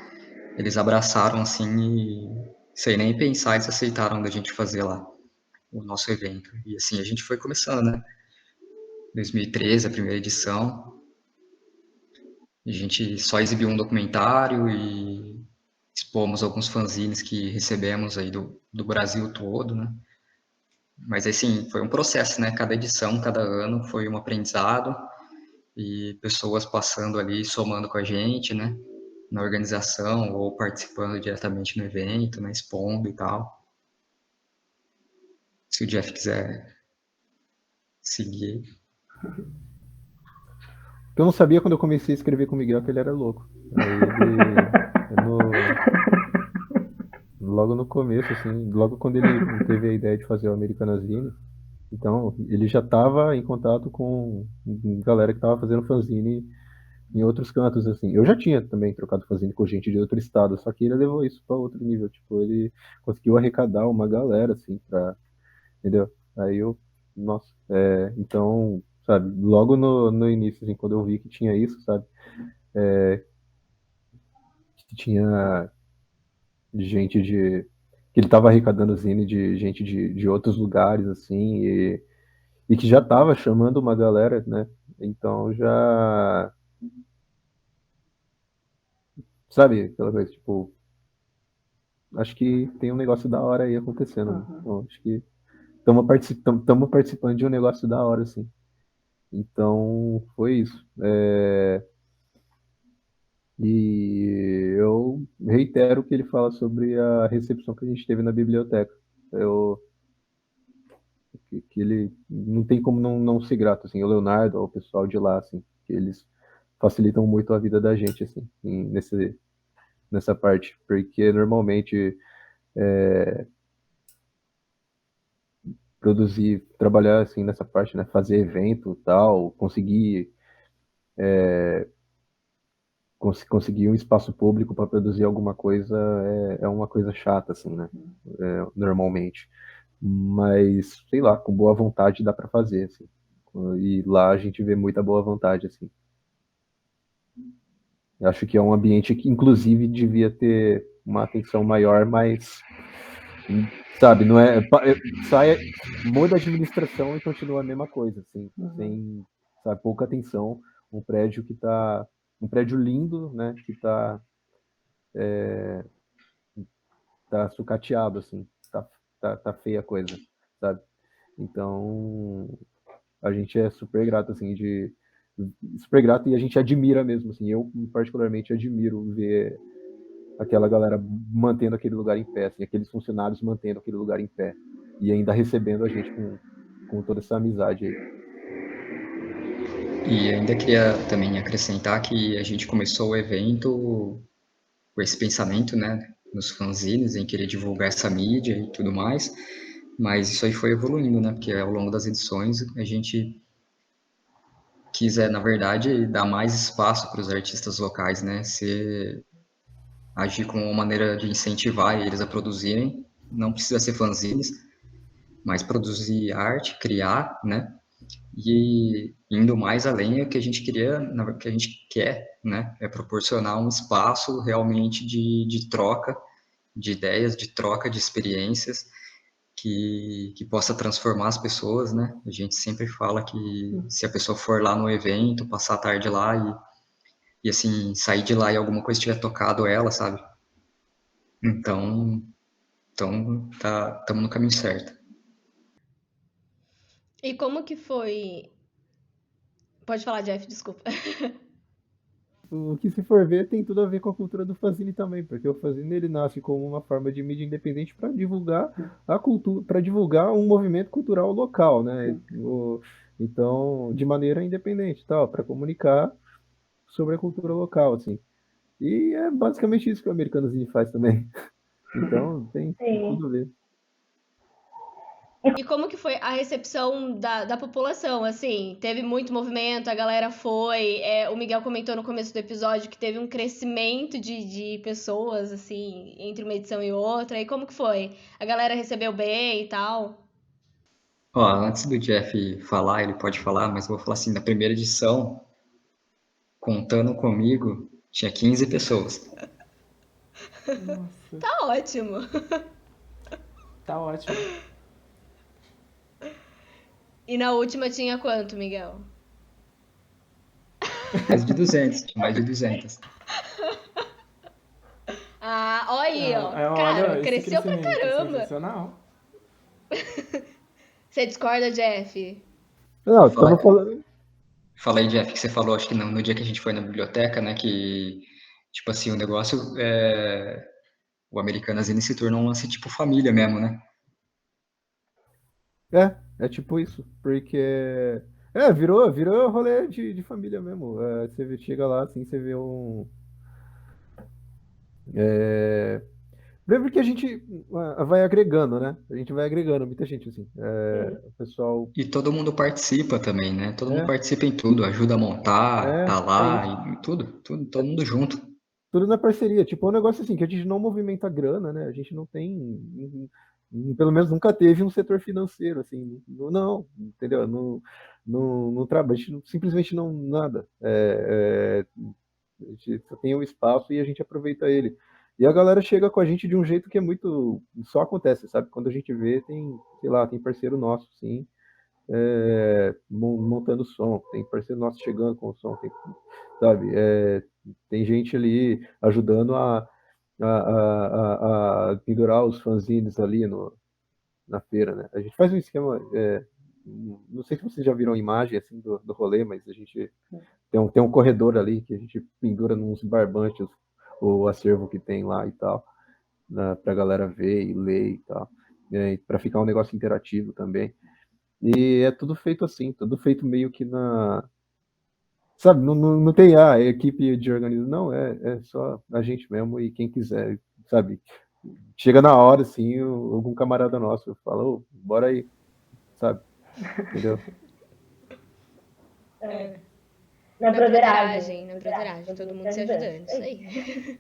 Eles abraçaram assim e sem nem pensar, eles aceitaram da gente fazer lá o nosso evento. E assim a gente foi começando, né? 2013, a primeira edição. A gente só exibiu um documentário e expomos alguns fanzines que recebemos aí do Brasil todo, né? Mas assim, foi um processo, né? Cada edição, cada ano foi um aprendizado e pessoas passando ali, somando com a gente, né? Na organização ou participando diretamente no evento, né? Expondo e tal. Se o Jeff quiser seguir. Eu não sabia quando eu comecei a escrever com o Miguel que ele era louco. Aí logo no começo, assim, logo quando ele teve a ideia de fazer o Americanazine, então ele já estava em contato com galera que estava fazendo fanzine em outros cantos, assim. Eu já tinha também trocado fanzine com gente de outro estado, só que ele levou isso para outro nível. Tipo, ele conseguiu arrecadar uma galera, assim, entendeu? Aí nossa, então, sabe, logo no início, assim, quando eu vi que tinha isso, sabe, que tinha gente que ele tava arrecadando zine de gente de outros lugares, assim, e que já tava chamando uma galera, né, então já, sabe, aquela coisa, tipo, acho que tem um negócio da hora aí acontecendo, né? Então, acho que estamos participando de um negócio da hora, assim. Então, foi isso. E eu reitero o que ele fala sobre a recepção que a gente teve na biblioteca. Que ele não tem como não ser grato, assim, o Leonardo, o pessoal de lá, assim, que eles facilitam muito a vida da gente, assim, nessa parte, porque normalmente produzir, trabalhar, assim, nessa parte, né, fazer evento, tal, conseguir um espaço público para produzir alguma coisa é uma coisa chata, assim, né, normalmente. Mas, sei lá, com boa vontade dá para fazer, assim. E lá a gente vê muita boa vontade, assim. Eu acho que é um ambiente que, inclusive, devia ter uma atenção maior, mas, sabe, não é. Sai, muda a administração e continua a mesma coisa, assim, sem, sabe, pouca atenção. Um prédio que tá. Um prédio lindo, né? Que tá sucateado, assim. Tá feia a coisa, sabe? Então, a gente é super grato, assim, super grato e a gente admira mesmo, assim, eu particularmente admiro ver aquela galera mantendo aquele lugar em pé, assim, aqueles funcionários mantendo aquele lugar em pé e ainda recebendo a gente com toda essa amizade aí. E ainda queria também acrescentar que a gente começou o evento com esse pensamento, né, nos fanzines, em querer divulgar essa mídia e tudo mais, mas isso aí foi evoluindo, né, porque ao longo das edições a gente quis, na verdade, dar mais espaço para os artistas locais, né, agir como uma maneira de incentivar eles a produzirem, não precisa ser fanzines, mas produzir arte, criar, né, e indo mais além, o que a gente queria, que a gente quer, né, é proporcionar um espaço realmente de troca de ideias, de troca de experiências que possa transformar as pessoas, né? A gente sempre fala que se a pessoa for lá no evento, passar a tarde lá e assim, sair de lá e alguma coisa tiver tocado ela, sabe? Então, estamos no caminho certo. E como que foi? Pode falar, Jeff, desculpa. O que se for ver tem tudo a ver com a cultura do fanzine também, porque o fanzine ele nasce como uma forma de mídia independente para divulgar a cultura, para divulgar um movimento cultural local, né? Então, de maneira independente, tal, para comunicar sobre a cultura local, assim. E é basicamente isso que o Americanazine faz também. Então, tem Sim. tudo a ver. E como que foi a recepção da população, assim? Teve muito movimento, a galera foi. O Miguel comentou no começo do episódio que teve um crescimento de pessoas, assim, entre uma edição e outra. E como que foi? A galera recebeu bem e tal? Ó, antes do Jeff falar, ele pode falar, mas eu vou falar assim, na primeira edição, contando comigo, tinha 15 pessoas. Nossa, Tá ótimo. tá ótimo. E na última tinha quanto, Miguel? Mais de 200, tinha mais de 200. Ah, olha aí, ó. Cara, Olha, esse cresceu pra crescimento é caramba. sensacional. Você discorda, Jeff? Não, Fala, estamos falando. fala aí, Jeff, que você falou, acho que no dia que a gente foi na biblioteca, né, que, tipo assim, o negócio, o Americanas ele se tornou um lance tipo família mesmo, né? É tipo isso, porque virou rolê de família mesmo. Chega lá, assim, você vê um. É, lembra que a gente vai agregando, né? A gente vai agregando muita gente, assim. Sim. O pessoal. E todo mundo participa também, né? Todo mundo É, participa em tudo, ajuda a montar, tá é lá, isso. e tudo, tudo, todo mundo junto. Tudo na parceria. Tipo, é um negócio assim, que a gente não movimenta grana, né? A gente não tem. Pelo menos nunca teve um setor financeiro, assim. Não, entendeu? Não trabalha, a gente simplesmente não. Nada. A gente só tem o espaço e a gente aproveita ele. E a galera chega com a gente de um jeito que é muito. Só acontece, sabe? Quando a gente vê, tem, sei lá, tem parceiro nosso, sim, montando som, tem parceiro nosso chegando com o som, sabe? Tem gente ali ajudando a pendurar os fanzines ali na feira, né? A gente faz um esquema. Não sei se vocês já viram a imagem assim do rolê, mas a gente tem um corredor ali que a gente pendura nos barbantes o acervo que tem lá e tal, pra galera ver e ler e tal. Para ficar um negócio interativo também. E é tudo feito assim, tudo feito meio que na. Sabe, não tem a equipe de organização, não, é só a gente mesmo e quem quiser, sabe? Chega na hora, assim, algum camarada nosso fala, ô, bora aí, sabe? Entendeu? Na broderagem. Na broderagem, todo mundo se ajudando. ajudando, isso aí.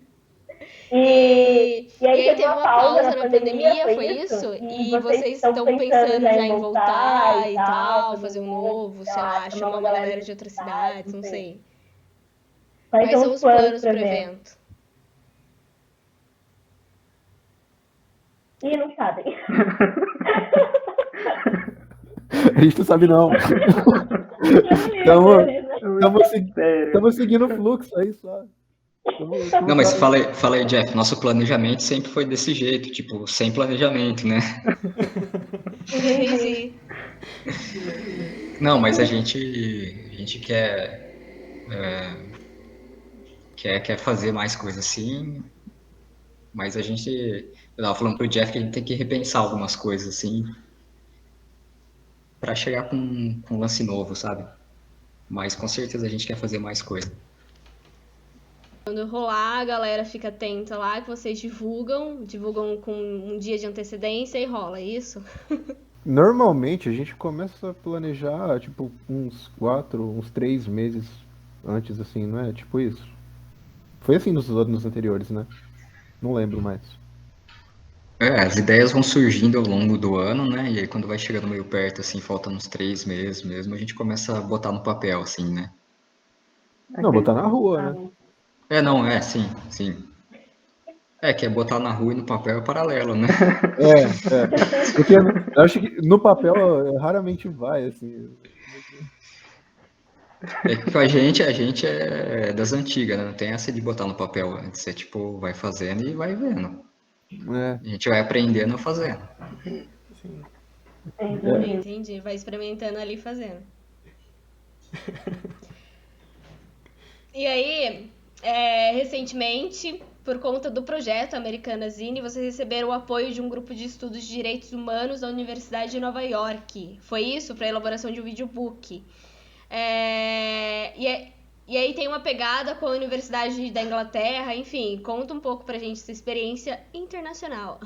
E aí E aí teve teve uma uma pausa pausa na na pandemia, pandemia, foi foi isso? isso? E E vocês vocês estão estão pensando pensando já já em em voltar voltar e e tal, tal, fazer fazer um um novo, novo, sei sei lá, lá, chamar chamar uma uma galera de galera de outra outras cidade, cidades, não não sei. sei. Quais Quais são são os os planos planos pro pro evento? evento? Ih, não sabem. A gente não sabe não. Beleza, beleza. Estamos seguindo o fluxo aí só. Não, Tamo mas só. fala aí, Jeff, nosso planejamento sempre foi desse jeito, tipo, sem planejamento, né? Entendi. Entendi. Não, mas a gente quer fazer mais coisas assim, mas eu tava falando pro Jeff que a gente tem que repensar algumas coisas assim, pra chegar com um lance novo, sabe? Mas com certeza a gente quer fazer mais coisa. Quando rolar, a galera fica atenta lá, que vocês divulgam com um dia de antecedência e rola, é isso? Normalmente a gente começa a planejar, tipo, uns 3 meses antes, assim, não é? Tipo isso. Foi assim nos anos anteriores, né? Não lembro mais. As ideias vão surgindo ao longo do ano, né? E aí quando vai chegando meio perto, assim, faltando uns 3 meses mesmo, a gente começa a botar no papel, assim, né? Não, botar na rua, né? Não, sim, sim. Que é botar na rua e no papel é paralelo, né? É. Porque eu acho que no papel raramente vai, assim. É que com a gente é das antigas, né? Não tem essa de botar no papel antes. Você, tipo, vai fazendo e vai vendo. É, A gente vai aprendendo fazendo. Sim. Entendi. Entendi. Vai experimentando ali e fazendo. E aí, recentemente, por conta do projeto Americana Zine, vocês receberam o apoio de um grupo de estudos de direitos humanos da Universidade de Nova York. Foi isso? Para a elaboração de um videobook. E aí tem uma pegada com a Universidade da Inglaterra, enfim, conta um pouco pra gente essa experiência internacional.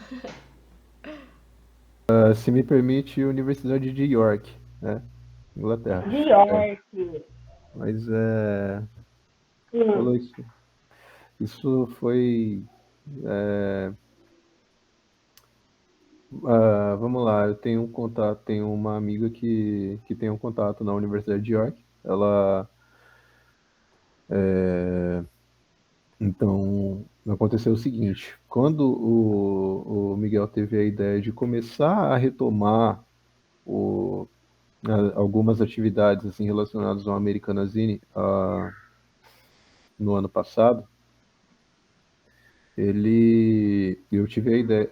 se me permite, Universidade de York, né? Inglaterra. De York. Mas Hum. falou isso. Isso foi. é, vamos lá, eu tenho um contato, tenho uma amiga que tem um contato na Universidade de York. Ela. Então, aconteceu o seguinte: quando o Miguel teve a ideia de começar a retomar o, algumas atividades assim relacionadas ao Americanazine no ano passado, eu tive a ideia,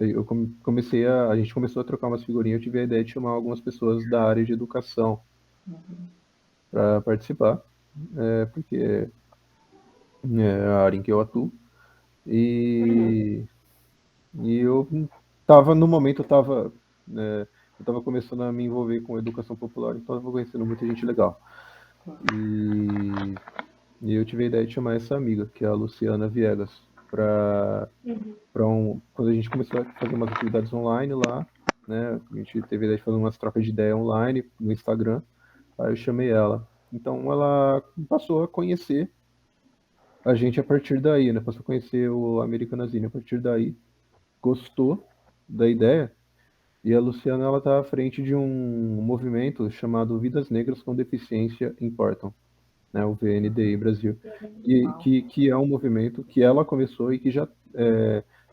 a gente começou a trocar umas figurinhas, eu tive a ideia de chamar algumas pessoas da área de educação para participar, porque é a área em que eu atuo. E eu no momento eu estava eu estava começando a me envolver com educação popular, então eu estava conhecendo muita gente legal. E eu tive a ideia de chamar essa amiga, que é a Luciana Viegas, para quando a gente começou a fazer umas atividades online lá, né? A gente teve a ideia de fazer umas trocas de ideia online no Instagram. Aí eu chamei ela. Então ela passou a conhecer a gente a partir daí, né? Passou a conhecer o Americanazine a partir daí. Gostou da ideia. E a Luciana, ela tá à frente de um movimento chamado Vidas Negras com Deficiência Importam, né? O VNDI Brasil. Que é um movimento que ela começou e que já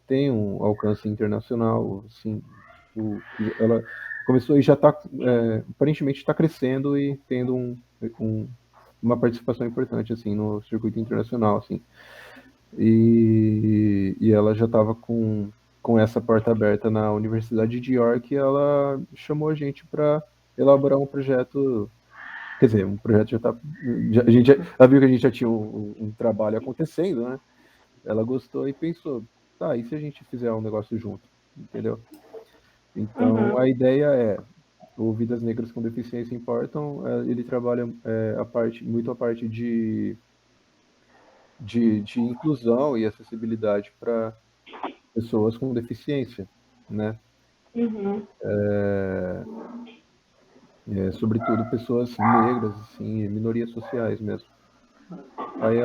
tem um alcance internacional, assim. Ela começou e já está, aparentemente está crescendo e tendo uma participação importante, assim, no circuito internacional, assim. E ela já estava com essa porta aberta na Universidade de York e ela chamou a gente para elaborar um projeto. Quer dizer, um projeto já está. Ela viu que a gente já tinha um trabalho acontecendo, né? Ela gostou e pensou, tá, e se a gente fizer um negócio junto? Entendeu? Então, a ideia é, o Vidas Negras com Deficiência Importam, ele trabalha muito a parte de inclusão e acessibilidade para pessoas com deficiência, né? Sobretudo pessoas negras, assim, minorias sociais mesmo. Aí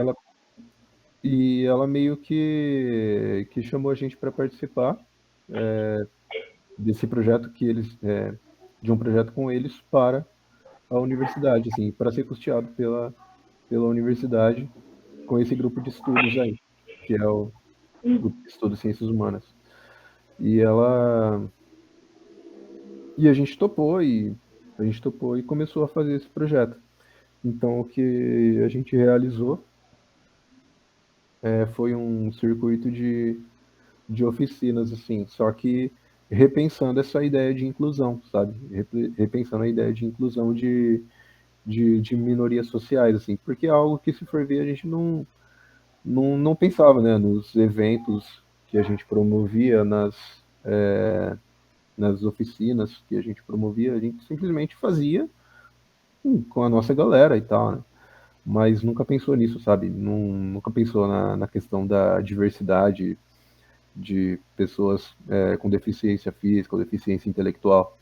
ela meio que chamou a gente para participar desse projeto de um projeto com eles para a universidade, assim, para ser custeado pela universidade com esse grupo de estudos aí, que é o grupo de estudos de ciências humanas. E a gente topou e começou a fazer esse projeto. Então o que a gente realizou foi um circuito de oficinas, assim, só que repensando essa ideia de inclusão, sabe? Repensando a ideia de inclusão de minorias sociais, assim, porque é algo que, se for ver, a gente não pensava, né, nos eventos que a gente promovia, nas oficinas que a gente promovia, a gente simplesmente fazia com a nossa galera e tal, né? Mas nunca pensou nisso, sabe? Nunca pensou na questão da diversidade de pessoas com deficiência física ou deficiência intelectual.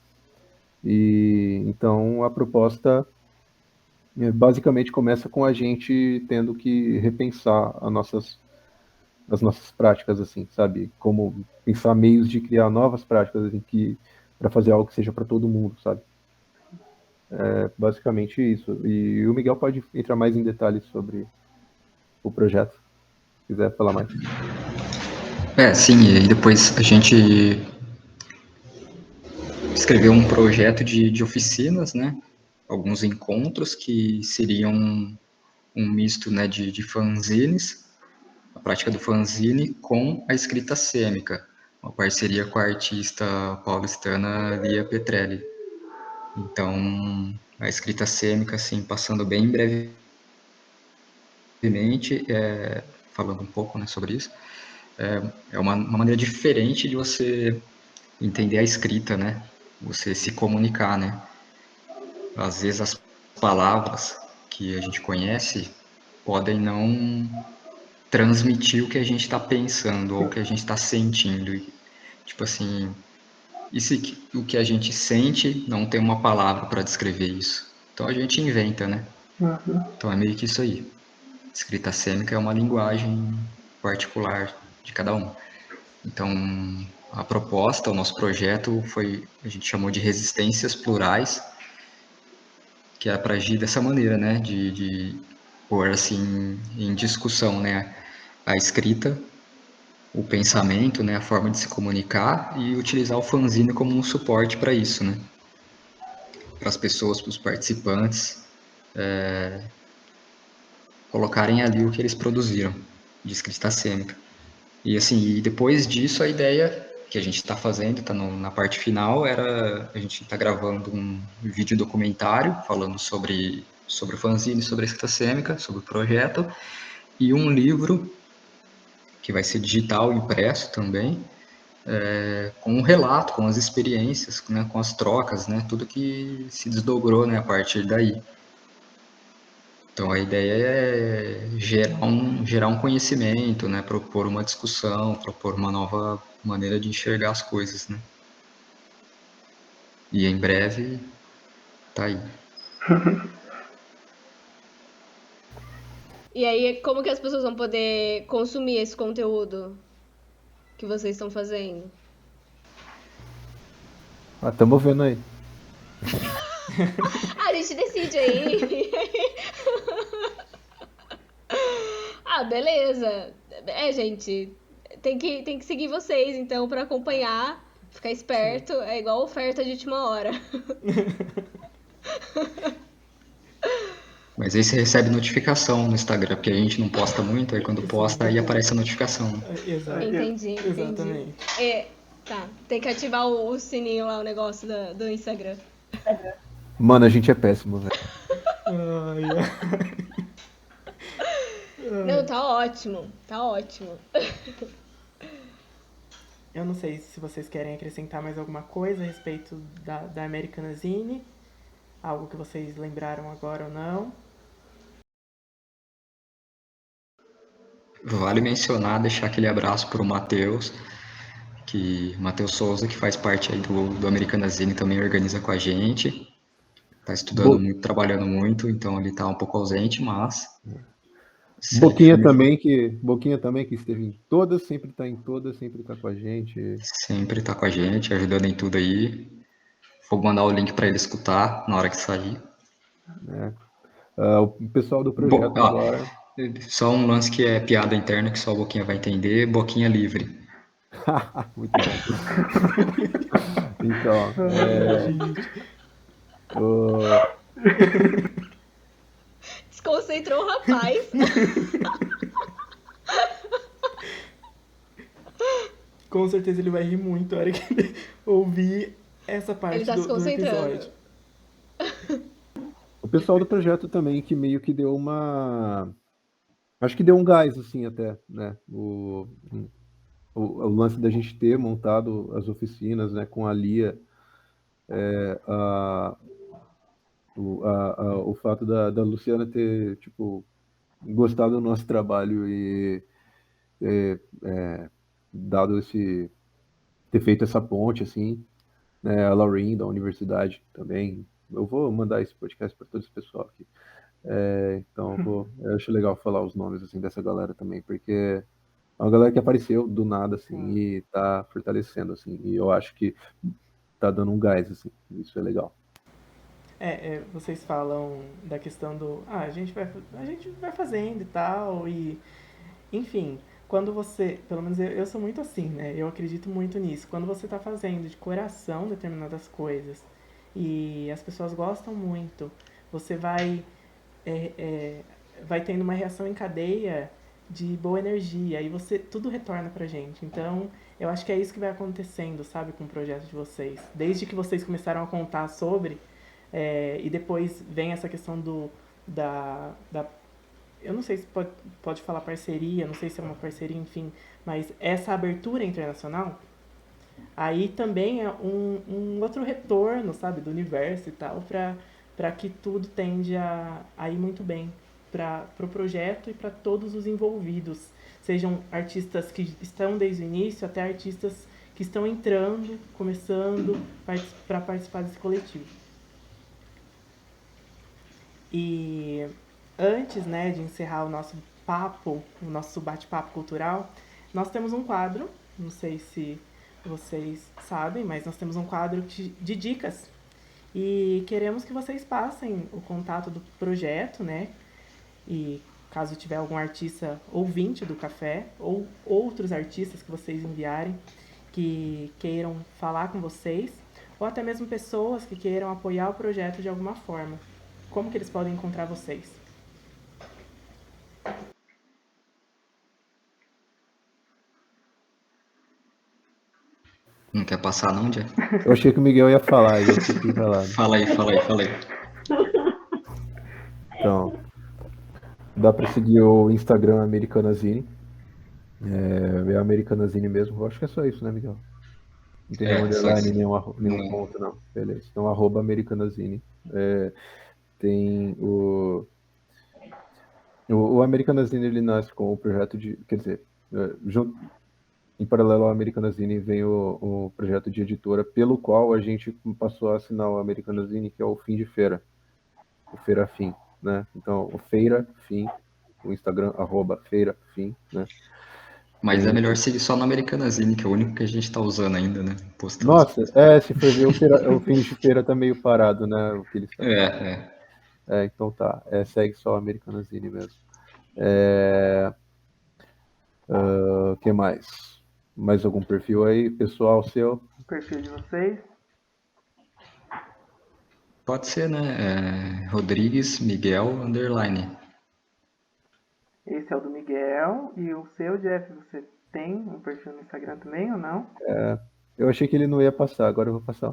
E então a proposta basicamente começa com a gente tendo que repensar as nossas práticas, assim, sabe? Como pensar meios de criar novas práticas, assim, para fazer algo que seja para todo mundo, sabe? Basicamente isso. E o Miguel pode entrar mais em detalhes sobre o projeto, se quiser falar mais. Sim, e depois a gente escreveu um projeto de oficinas, né? Alguns encontros que seriam um misto, né, de fanzines, a prática do fanzine com a escrita cênica, uma parceria com a artista paulistana Lia Petrelli. Então, a escrita cênica, assim, passando bem brevemente, falando um pouco, né, sobre isso, é uma maneira diferente de você entender a escrita, né? Você se comunicar, né? Às vezes as palavras que a gente conhece podem não transmitir o que a gente está pensando ou o que a gente está sentindo. Tipo assim, e se o que a gente sente não tem uma palavra para descrever isso? Então a gente inventa, né? Então é meio que isso aí. Escrita cênica é uma linguagem particular de cada um. Então a proposta, o nosso projeto a gente chamou de resistências plurais, que é para agir dessa maneira, né? De pôr assim em discussão, né? A escrita, o pensamento, né? A forma de se comunicar e utilizar o fanzine como um suporte para isso, né? Para as pessoas, para os participantes colocarem ali o que eles produziram de escrita cênica. E assim, depois disso a ideia que a gente está fazendo, está na parte final, era a gente está gravando um vídeo documentário falando sobre o fanzine, sobre a escrita cênica, sobre o projeto, e um livro que vai ser digital, impresso também, com um relato, com as experiências, né, com as trocas, né, tudo que se desdobrou, né, a partir daí. Então a ideia é gerar um conhecimento, né, propor uma discussão, propor uma nova maneira de enxergar as coisas, né. E em breve tá aí. E aí, como que as pessoas vão poder consumir esse conteúdo que vocês estão fazendo? Tamo vendo aí. A gente decide aí. Beleza. Gente, tem que seguir vocês, então, pra acompanhar, ficar esperto. É igual oferta de última hora. Mas aí você recebe notificação no Instagram, porque a gente não posta muito, aí quando posta, aí aparece a notificação. Entendi. Exatamente. Tá. Tem que ativar o sininho lá, o negócio do Instagram. Mano, a gente é péssimo, velho. Não, tá ótimo. Tá ótimo. Eu não sei se vocês querem acrescentar mais alguma coisa a respeito da Americanazine. Algo que vocês lembraram agora ou não. Vale mencionar, deixar aquele abraço pro Matheus, Matheus Souza, que faz parte aí do Americanazine, também organiza com a gente. Tá estudando muito, trabalhando muito, então ele tá um pouco ausente, mas... Boquinha também que esteve em todas, sempre tá em todas, sempre tá com a gente. Sempre tá com a gente, ajudando em tudo aí. Vou mandar o link para ele escutar na hora que sair. O pessoal do projeto agora... Só um lance que é piada interna, que só o Boquinha vai entender, Boquinha livre. Muito bom. Então, Desconcentrou o rapaz. Com certeza ele vai rir muito na hora que ele ouvir essa parte Ele tá se do concentrando. episódio. O pessoal do projeto também, que meio que deu uma... Acho que deu um gás, assim, até, né? O lance da gente ter montado as oficinas, né, com a Lia, o fato da Luciana ter, tipo, gostado do nosso trabalho e dado ter feito essa ponte, assim, né? A Lauren da universidade também. Eu vou mandar esse podcast para todo esse pessoal aqui. Então, eu acho legal falar os nomes, assim, dessa galera também, porque é uma galera que apareceu do nada, assim, e tá fortalecendo, assim, e eu acho que tá dando um gás, assim, isso é legal. Vocês falam da questão do... a gente vai fazendo e tal, e... Enfim, quando você... Pelo menos eu sou muito assim, né? Eu acredito muito nisso. Quando você tá fazendo de coração determinadas coisas, e as pessoas gostam muito, você vai tendo uma reação em cadeia de boa energia, e tudo retorna pra gente. Então, eu acho que é isso que vai acontecendo, sabe, com o projeto de vocês. Desde que vocês começaram a contar sobre, e depois vem essa questão da eu não sei se pode falar parceria, não sei se é uma parceria, enfim, mas essa abertura internacional, aí também é um outro retorno, sabe, do universo e tal, para que tudo tende a ir muito bem para o projeto e para todos os envolvidos, sejam artistas que estão desde o início até artistas que estão entrando, começando para participar desse coletivo. E antes, né, de encerrar o nosso bate-papo cultural, nós temos um quadro, não sei se vocês sabem, mas nós temos um quadro de dicas. E queremos que vocês passem o contato do projeto, né? E caso tiver algum artista ouvinte do café, ou outros artistas que vocês enviarem, que queiram falar com vocês, ou até mesmo pessoas que queiram apoiar o projeto de alguma forma. Como que eles podem encontrar vocês? Não quer passar não, Jeff? Eu achei que o Miguel ia falar, eu fiquei calado. Fala aí. Então, dá pra seguir o Instagram Americanazine. É Americanazine mesmo. Eu acho que é só isso, né, Miguel? Não tem nenhum Só underline, isso. nenhum Não. ponto, não. Beleza. Então, @americanazine. Tem o Americanazine, ele nasce com o projeto de, quer dizer, em paralelo ao Americanazine vem o projeto de editora pelo qual a gente passou a assinar o Americanazine, que é o Fim de Feira, o Feira Fim, né? Então, o Feira Fim, o Instagram, @feirafim, né? Mas é melhor seguir só no Americanazine, que é o único que a gente tá usando ainda, né? Postando as Nossa, coisas. se for ver, o Fim de Feira tá meio parado, né? O que eles estão. É. Então tá. Segue só o Americanazine mesmo. O que mais? Mais algum perfil aí, pessoal seu? O perfil de vocês. Pode ser, né? Rodrigues Miguel _ Esse é o do Miguel. E o seu, Jeff, você tem um perfil no Instagram também ou não? Eu achei que ele não ia passar, agora eu vou passar.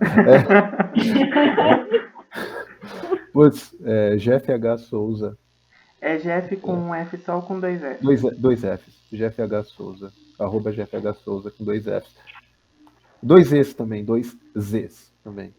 Putz, Jeff H. Souza. É Jeff com um F só ou com dois F? Dois Fs. Jeff H. Souza. @Jeff H. Souza com dois Fs. Dois Zs também, dois Zs também.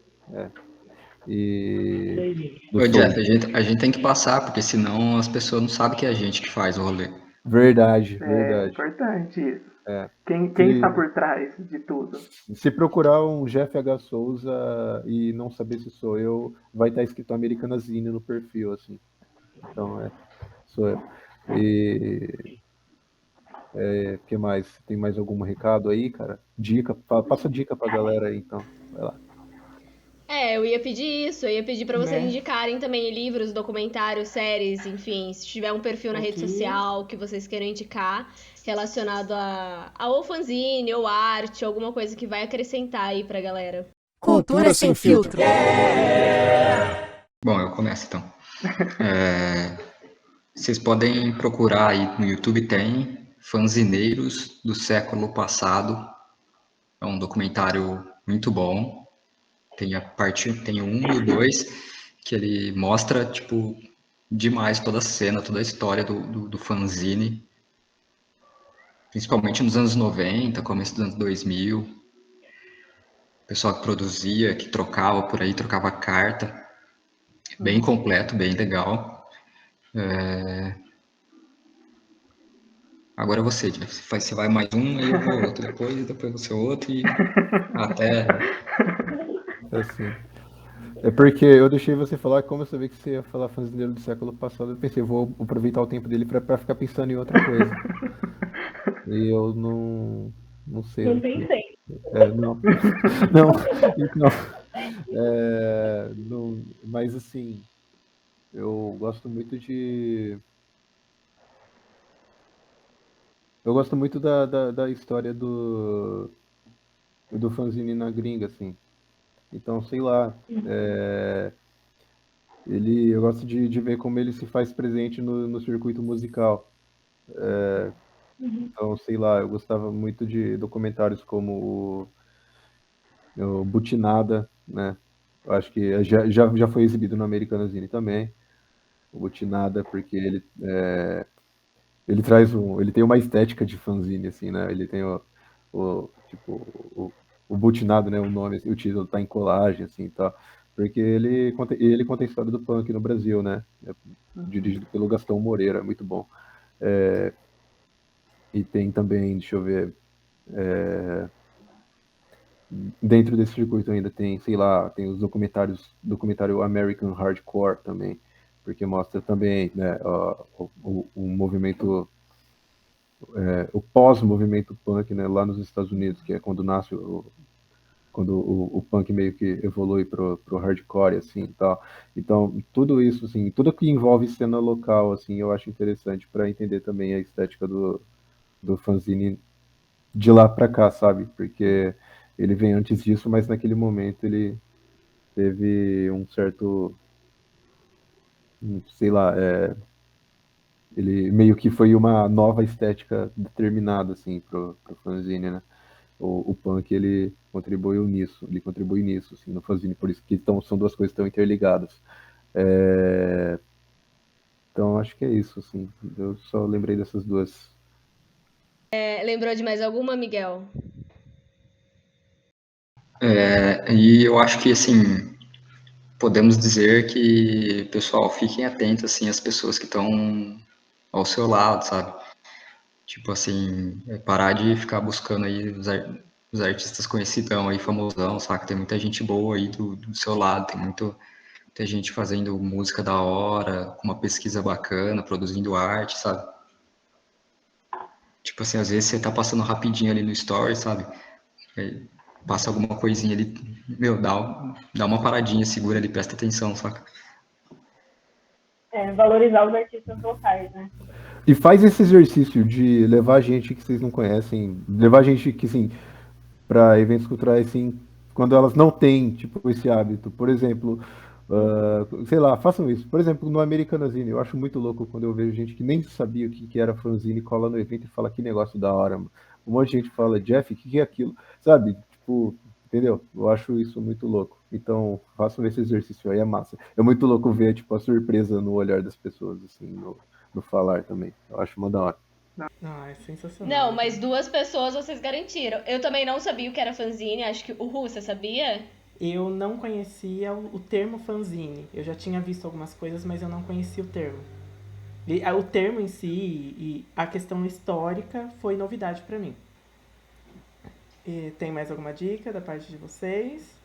E. Do Ô, Jeff, Souza. a gente tem que passar, porque senão as pessoas não sabem que é a gente que faz o rolê. Verdade. É importante isso. É. Quem está por trás de tudo? Se procurar um Jeff H. Souza e não saber se sou eu, vai estar escrito Americanazine no perfil, assim. Então, sou eu. E. O que mais? Tem mais algum recado aí, cara? Dica, passa dica pra galera aí, então. Vai lá. Eu ia pedir isso, eu ia pedir pra vocês Né? indicarem também livros, documentários, séries, enfim, se tiver um perfil na rede Aqui. social que vocês queiram indicar relacionado ou fanzine, ou arte, alguma coisa que vai acrescentar aí pra galera. Cultura sem filtro. Bom, eu começo então. Vocês podem procurar aí no YouTube, tem Fanzineiros do Século Passado. É um documentário muito bom. Tem tem o 1 e o 2, que ele mostra, tipo, demais toda a cena, toda a história do fanzine. Principalmente nos anos 90, começo dos anos 2000. O pessoal que produzia, que trocava por aí, trocava carta. Bem completo, bem legal. Agora você, Jeff. Você vai mais um, aí eu vou outro. Depois você outro e até. Assim. É porque eu deixei você falar, como eu sabia que você ia falar Fanzineiro do Século Passado, eu pensei, vou aproveitar o tempo dele pra ficar pensando em outra coisa. E eu não sei. Não pensei. Não. Não. Então, não, mas assim, eu gosto muito de. Eu gosto muito da história do fanzine na gringa, assim. Então, sei lá. Eu gosto de ver como ele se faz presente no circuito musical. Então, sei lá, eu gostava muito de documentários como o Butinada, né? Eu acho que já foi exibido no Americanazine também. O Butinada, porque ele traz ele tem uma estética de fanzine, assim, né? Ele tem tipo, o Butinado, né? O nome, assim, o título tá em colagem, assim, e tal. Porque ele conta a história do punk no Brasil, né? Dirigido pelo Gastão Moreira, muito bom. E tem também, deixa eu ver, dentro desse circuito ainda tem, sei lá, tem os documentário American Hardcore também, porque mostra também, né, o movimento, o pós-movimento punk, né, lá nos Estados Unidos, que é quando nasce quando o punk meio que evolui pro hardcore, assim, e tal. Então, tudo isso, assim, tudo que envolve cena local, assim, eu acho interessante para entender também a estética do fanzine de lá para cá, sabe? Porque ele vem antes disso, mas naquele momento ele teve um certo, sei lá, ele meio que foi uma nova estética determinada, assim, pro fanzine, né? O punk, ele contribui nisso, assim, no fanzine, por isso que são duas coisas tão interligadas. Então, acho que é isso, assim, eu só lembrei dessas duas. Lembrou de mais alguma, Miguel? E eu acho que, assim, podemos dizer que, pessoal, fiquem atentos, assim, às pessoas que estão ao seu lado, sabe? Tipo assim, parar de ficar buscando aí os artistas conhecidão aí, famosão, saca? Tem muita gente boa aí do seu lado, tem muita gente fazendo música da hora, com uma pesquisa bacana, produzindo arte, sabe? Tipo assim, às vezes você tá passando rapidinho ali no story, sabe? Aí passa alguma coisinha ali, meu, dá uma paradinha, segura ali, presta atenção, saca? Valorizar os artistas locais, né? E faz esse exercício de levar gente que vocês não conhecem, levar gente que, assim, para eventos culturais, assim, quando elas não têm, tipo, esse hábito. Por exemplo, sei lá, façam isso. Por exemplo, no Americanazine, eu acho muito louco quando eu vejo gente que nem sabia o que que era fanzine, cola no evento e fala que negócio da hora, mano. Um monte de gente fala, Jeff, o que que é aquilo? Sabe? Tipo, entendeu? Eu acho isso muito louco. Então, façam esse exercício aí, é massa. É muito louco ver, tipo, a surpresa no olhar das pessoas, assim, no falar também. Eu acho uma da hora. Ah, é sensacional. Não, mas 2 pessoas vocês garantiram. Eu também não sabia o que era fanzine, acho que o Ru, você sabia? Eu não conhecia o termo fanzine. Eu já tinha visto algumas coisas, mas eu não conhecia o termo. O termo em si e a questão histórica foi novidade pra mim. E tem mais alguma dica da parte de vocês?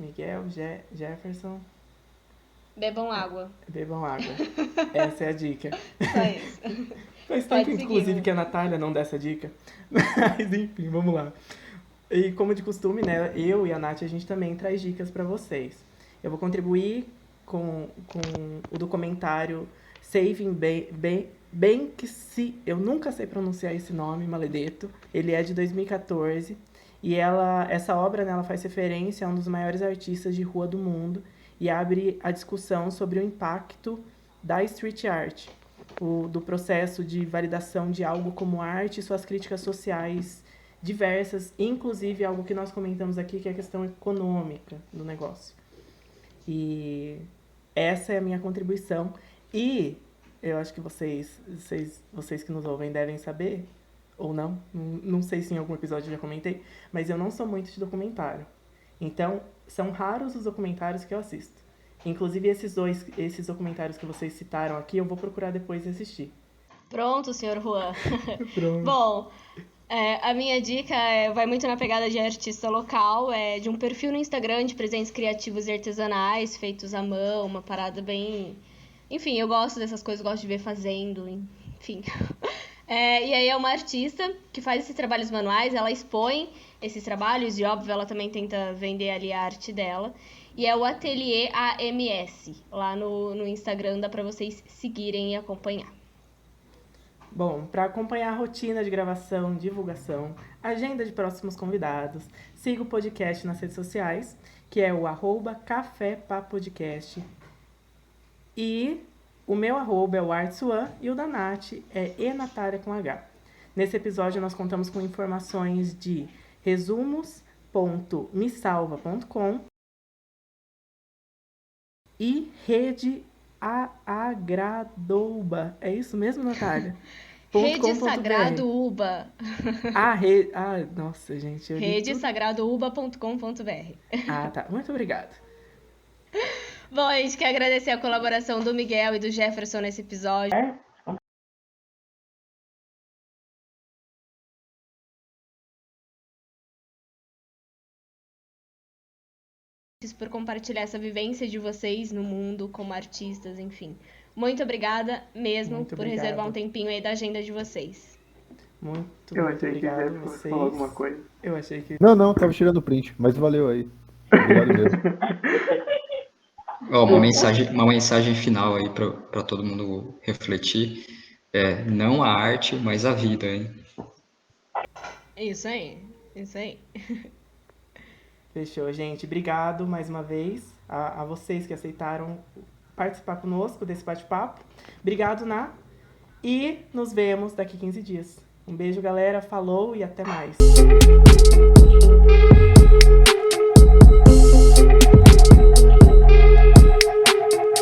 Miguel, Jefferson, Bebam água. bebam água. Essa é a dica. Só isso. Faz Pode tempo, seguir, inclusive, Ru. que a Natália não dá essa dica. Mas, enfim, vamos lá. E como de costume, né, eu e a Nath, a gente também traz dicas para vocês. Eu vou contribuir com o documentário Saving Banksy. Eu nunca sei pronunciar esse nome, maledeto. Ele é de 2014. E essa obra, né, ela faz referência a um dos maiores artistas de rua do mundo e abre a discussão sobre o impacto da street art, do processo de validação de algo como arte e suas críticas sociais diversas, inclusive algo que nós comentamos aqui, que é a questão econômica do negócio. E essa é a minha contribuição. E eu acho que vocês que nos ouvem devem saber, ou não sei se em algum episódio eu já comentei, mas eu não sou muito de documentário. Então, são raros os documentários que eu assisto. Inclusive, esses documentários que vocês citaram aqui, eu vou procurar depois e assistir. Pronto, senhor Juan. Pronto. Bom, a minha dica vai muito na pegada de artista local, de um perfil no Instagram de presentes criativos e artesanais, feitos à mão, uma parada bem... Enfim, eu gosto dessas coisas, gosto de ver fazendo, enfim. E aí é uma artista que faz esses trabalhos manuais, ela expõe esses trabalhos e, óbvio, ela também tenta vender ali a arte dela. E é o Ateliê AMS, lá no Instagram, dá pra vocês seguirem e acompanhar. Bom, para acompanhar a rotina de gravação, divulgação, agenda de próximos convidados, siga o podcast nas redes sociais, que é o @cafépapodcast. E o meu @ é o Artsuan e o da Nath é enatália com H. Nesse episódio nós contamos com informações de resumos.mesalva.com e Rede Agradouba. É isso mesmo, Natália? Rede Sagrado Uba. Nossa, gente. Redesagradouba.com.br. Ah, tá. Muito obrigado. Bom, a gente quer agradecer a colaboração do Miguel e do Jefferson nesse episódio. Por compartilhar essa vivência de vocês no mundo como artistas, enfim. Muito obrigada mesmo Muito por obrigado. reservar um tempinho aí da agenda de vocês. Muito Eu achei que obrigado já a fosse vocês. falar alguma coisa. Eu achei que... Não, tava tirando print, mas valeu aí. Obrigado mesmo. Ó, uma mensagem final aí para todo mundo refletir. Não a arte, mas a vida, hein? Isso aí, isso aí. Fechou, gente. Obrigado mais uma vez a vocês que aceitaram participar conosco desse bate-papo. Obrigado, Ná. E nos vemos daqui 15 dias. Um beijo, galera. Falou e até mais.